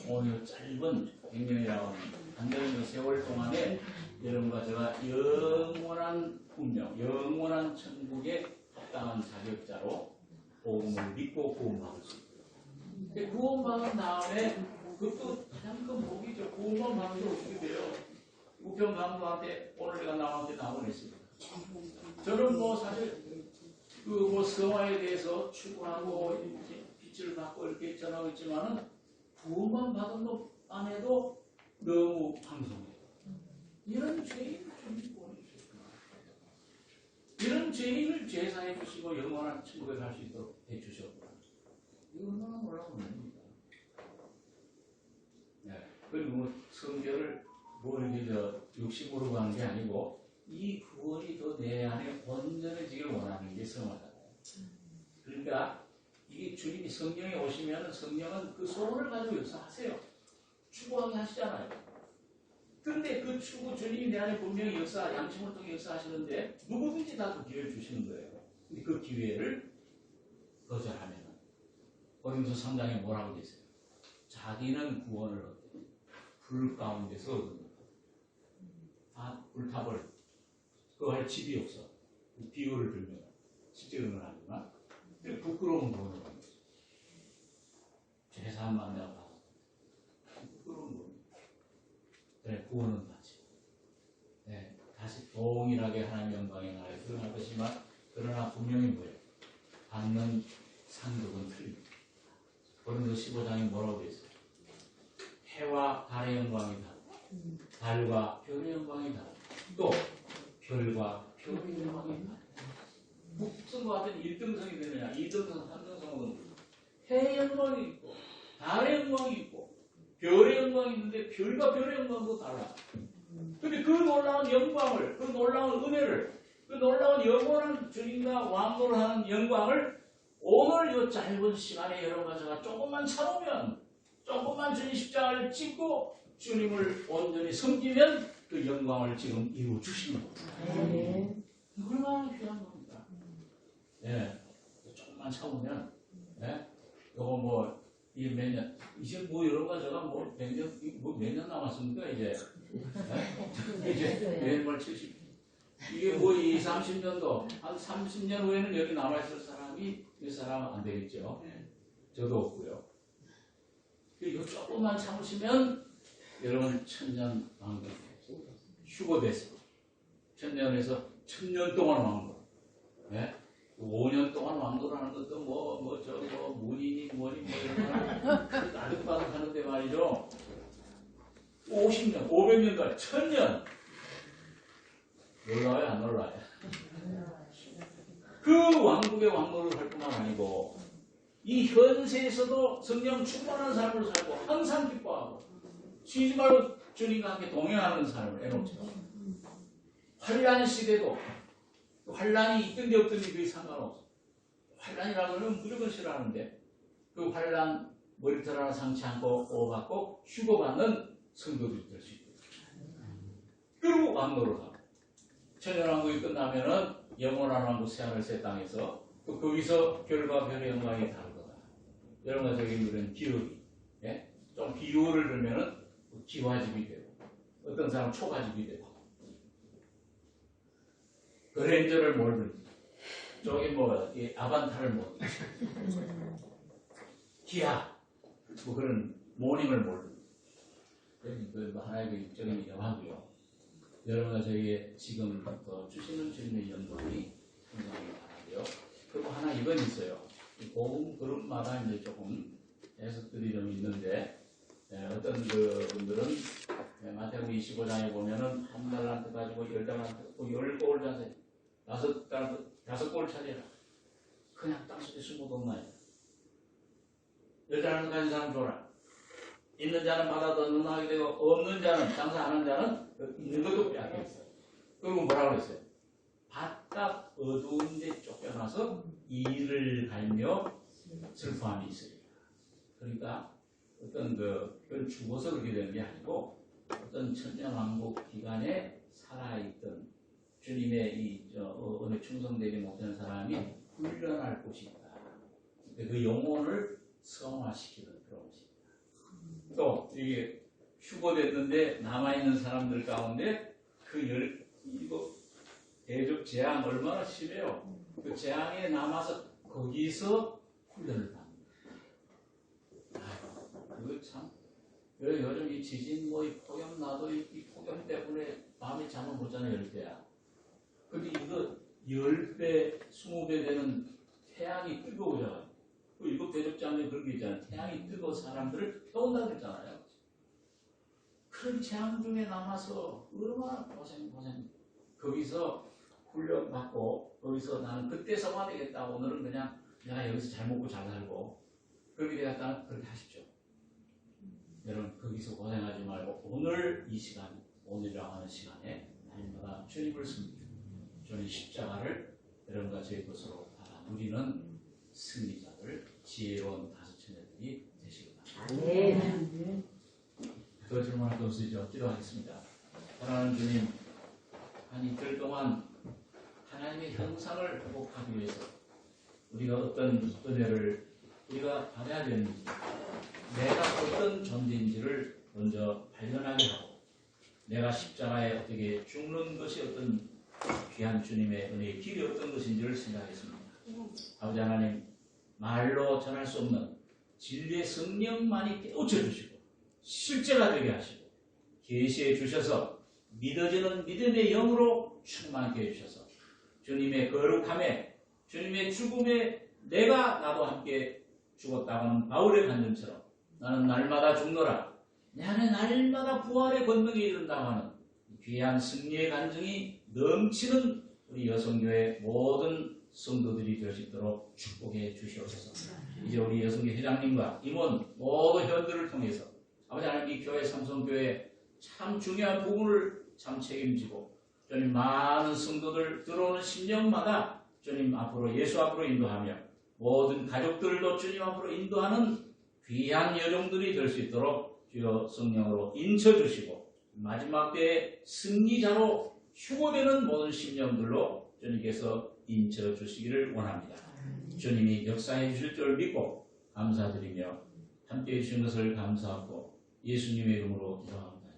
오늘 짧은 100년이라고 한다는 세월 동안에 여러분과 제가 영원한 운명, 영원한 천국에 합당한 자격자로 복음을 믿고 구원받을 수 있어요. 구원받은 다음에 그것도 가장 큰 복이죠. 구원만 받으면 어떻게 돼요? 우편 감독한테 오늘 제가 나한테 나오냈습니다. 저는 사실 성화에 대해서 추구하고 빛을 받고 이렇게 전하고 있지만은 구원만 받은 것 안 해도 너무 방송해요. 이런 죄인을 주님 구원해주셨구나. 이런 죄인을 제사해 주시고 영원한 천국에 갈 수 있도록 해주셨구나. 이거 얼마나 놀라운 일입니다. 네. 그리고 성결을 이렇게 욕심으로 가는 게 아니고 이 구원이 더 내 안에 온전해지길 원하는 게 성화잖아요. 그러니까 이게 주님이 성령에 오시면 성령은 그 소원을 가지고 역사하세요. 추구하게 하시잖아요. 근데 그 추구 주님이 내 안에 분명히 양심을 통해 역사하시는데 누구든지 다 그 기회를 주시는 거예요. 근데 그 기회를 거절하면 고린도서 3장에 뭐라고 되어 있어요? 자기는 구원을 얻되 불 가운데서 얻는다. 불탑을 그거 할 집이 없어. 비유를 들면 실제 그런 건 아니지만 부끄러운 구원을 얻는 거죠. 죄사함만 내가 받았다. 부끄러운 구원. 그래, 구원은 받지. 네, 다시 동일하게 하나님의 영광의 나라에 드러날 것이지만 그러나 분명히 뭐예요? 받는 상급은 틀립니다. 고린도서 15장에 뭐라고 되어 있어요? 해와 달의 영광이 다르고 달과 별의 영광이 다르고 또 별과 별의 영광이 다르고 북성과 같은 1등성이 되느냐 2등성, 3등성은 해의 영광이 있고 달의 영광이 있고 별의 영광이 있는데 별과 별의 영광도 달라. 근데 그 놀라운 영광을, 그 놀라운 은혜를, 그 놀라운 영원한 주님과 왕노를 하는 영광을 오늘 이 짧은 시간에 여러분과 제가 조금만 참으면, 조금만 주님 십자가를 찍고 주님을 온전히 섬기면 그 영광을 지금 이루어 주시는 겁니다. 얼마나 귀한 겁니다. 예, 조금만 참으면, 예, 요거 이게 몇 년, 이제 여러분과 제가 몇 년 남았습니까, 이제? 예? 이제 내일 70. 이게 20, 30년도, 한 30년 후에는 여기 남아있을 사람이 몇 사람 안 되겠죠. 저도 없고요. 이거 조금만 참으시면 여러분 천년 왕국 휴거돼서 천년에서 1000년 동안 왕국. 네? 5년 동안 왕도라는 것도 문인이 뭐니 이런 거 나득바득 하는데 말이죠. 50년, 500년간 1000년 놀라워요, 안 놀라워요? 그 왕국의 왕노를 할 뿐만 아니고 이 현세에서도 성령 충만한 삶을 살고 항상 기뻐하고 쉬지 말고 주님과 함께 동행하는 삶을 해놓죠. 환란 시대도 환란이 있든지 없든지 그게 상관없어. 환란이라고 하면 무조건 싫어하는데 그 환란 머리털 하나 상치 않고 보호받고 휴거받는 성도들이 될 수 있고 그리고 왕노를 하고 천년왕국이 끝나면은 영원한 왕국 새하늘 새 땅에서 또 거기서 별과 별의 영광이 다를 거다. 여러분과 저에게 누리는 기억이 좀 비유를 들면은 기와집이 되고 어떤 사람은 초가집이 되고 그랜저를 몰든지 저기 뭐 이 아반타를 뭐 기아 뭐 그런 모닝을 모르는 그 하나의 그 입적인 영화고요. 여러분과 저희의 지금 주시는 주님의 연봉이 굉장히 많은데요. 그리고 하나 이건 있어요. 복음 그룹마다 이제 조금 해석들이 좀 있는데 어떤 그 분들은 마태복음 25장에 보면은 한 달란트 가지고 10달란트, 10골 자세, 5골 차려라. 그냥 땅속에 숨어뒀나요? 10달란트 가진 사람 줘라. 있는 자는 받아 얻는 하게 되고 없는 자는 장사하는 자는 있는 것도 빼앗겨 있어요. 그리고 뭐라고 했어요? 바깥 어두운 데 쫓겨나서 일을 갈며 슬퍼함이 있으리라. 그러니까 어떤 그걸 죽어서 그렇게 되는 게 아니고 어떤 천년왕국 기간에 살아있던 주님의 이 은혜 충성되지 못하는 사람이 훈련할 곳이 있다. 그 영혼을 성화시키는 그런 곳입니다. 또 이게 휴거됐는데 남아있는 사람들 가운데 이거 대적 재앙 얼마나 심해요. 그 재앙에 남아서 거기서 훈련을 받는다. 그거 참 요즘 이 지진 뭐 이 폭염 나도 이 폭염 때문에 밤에 잠을 못 자는 열대야. 근데 이거 10배, 20배 되는 태양이 뜨거워져. 그 일곱 대적장에 그런 게 있잖아요. 태양이 뜨거워 사람들을 태운다 그랬잖아요. 그런 재앙 중에 남아서 얼마나 고생. 거기서 훈련 받고 거기서 나는 그때 성화되겠다. 오늘은 그냥 내가 여기서 잘 먹고 잘 살고 그렇게 되겠다는 그렇게 하십시오. 여러분 거기서 고생하지 말고 오늘 이 시간, 오늘이라고 하는 시간에 날마다 주님을 섬기고 주님 십자가를 여러분과 저희 것으로 받아 누리는 승리자들, 지혜로운 다섯 처녀들이 되시기 바랍니다. 더 질문할 거 없으시죠? 기도하겠습니다. 사랑하는 주님, 한 이틀 동안 하나님의 형상을 회복하기 위해서 우리가 어떤 은혜를 우리가 받아야 되는지, 내가 어떤 존재인지를 먼저 발견하게 하고, 내가 십자가에 어떻게 죽는 것이 어떤 귀한 주님의 은혜의 길이 어떤 것인지를 생각했습니다. 아버지 하나님, 말로 전할 수 없는 진리의 성령만이 깨우쳐 주시고 실제가 되게 하시고 계시해 주셔서 믿어지는 믿음의 영으로 충만케 해주셔서 주님의 거룩함에 주님의 죽음에 나도 함께 죽었다고는 바울의 간증처럼 나는 날마다 죽노라 내 안에 날마다 부활의 권능이 이른다고 하는 귀한 승리의 간증이 넘치는 우리 여성교회 모든 성도들이 될 수 있도록 축복해 주시옵소서. 이제 우리 여성교 회장님과 임원 모든 회원들을 통해서 아버지 하나님 이 교회 삼성교회 참 중요한 부분을 참 책임지고 주님 많은 성도들 들어오는 10년마다 주님 앞으로 예수 앞으로 인도하며 모든 가족들도 주님 앞으로 인도하는 귀한 여종들이 될 수 있도록 주여 성령으로 인쳐주시고 마지막 때의 승리자로 휴고되는 모든 10년들로 주님께서 인쳐주시기를 원합니다. 주님이 역사해 주실 줄 믿고 감사드리며 함께해 주신 것을 감사하고 예수님의 이름으로 기도합니다.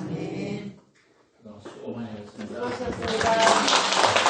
아멘. 수고 많이 하셨습니다. 수고하셨습니다.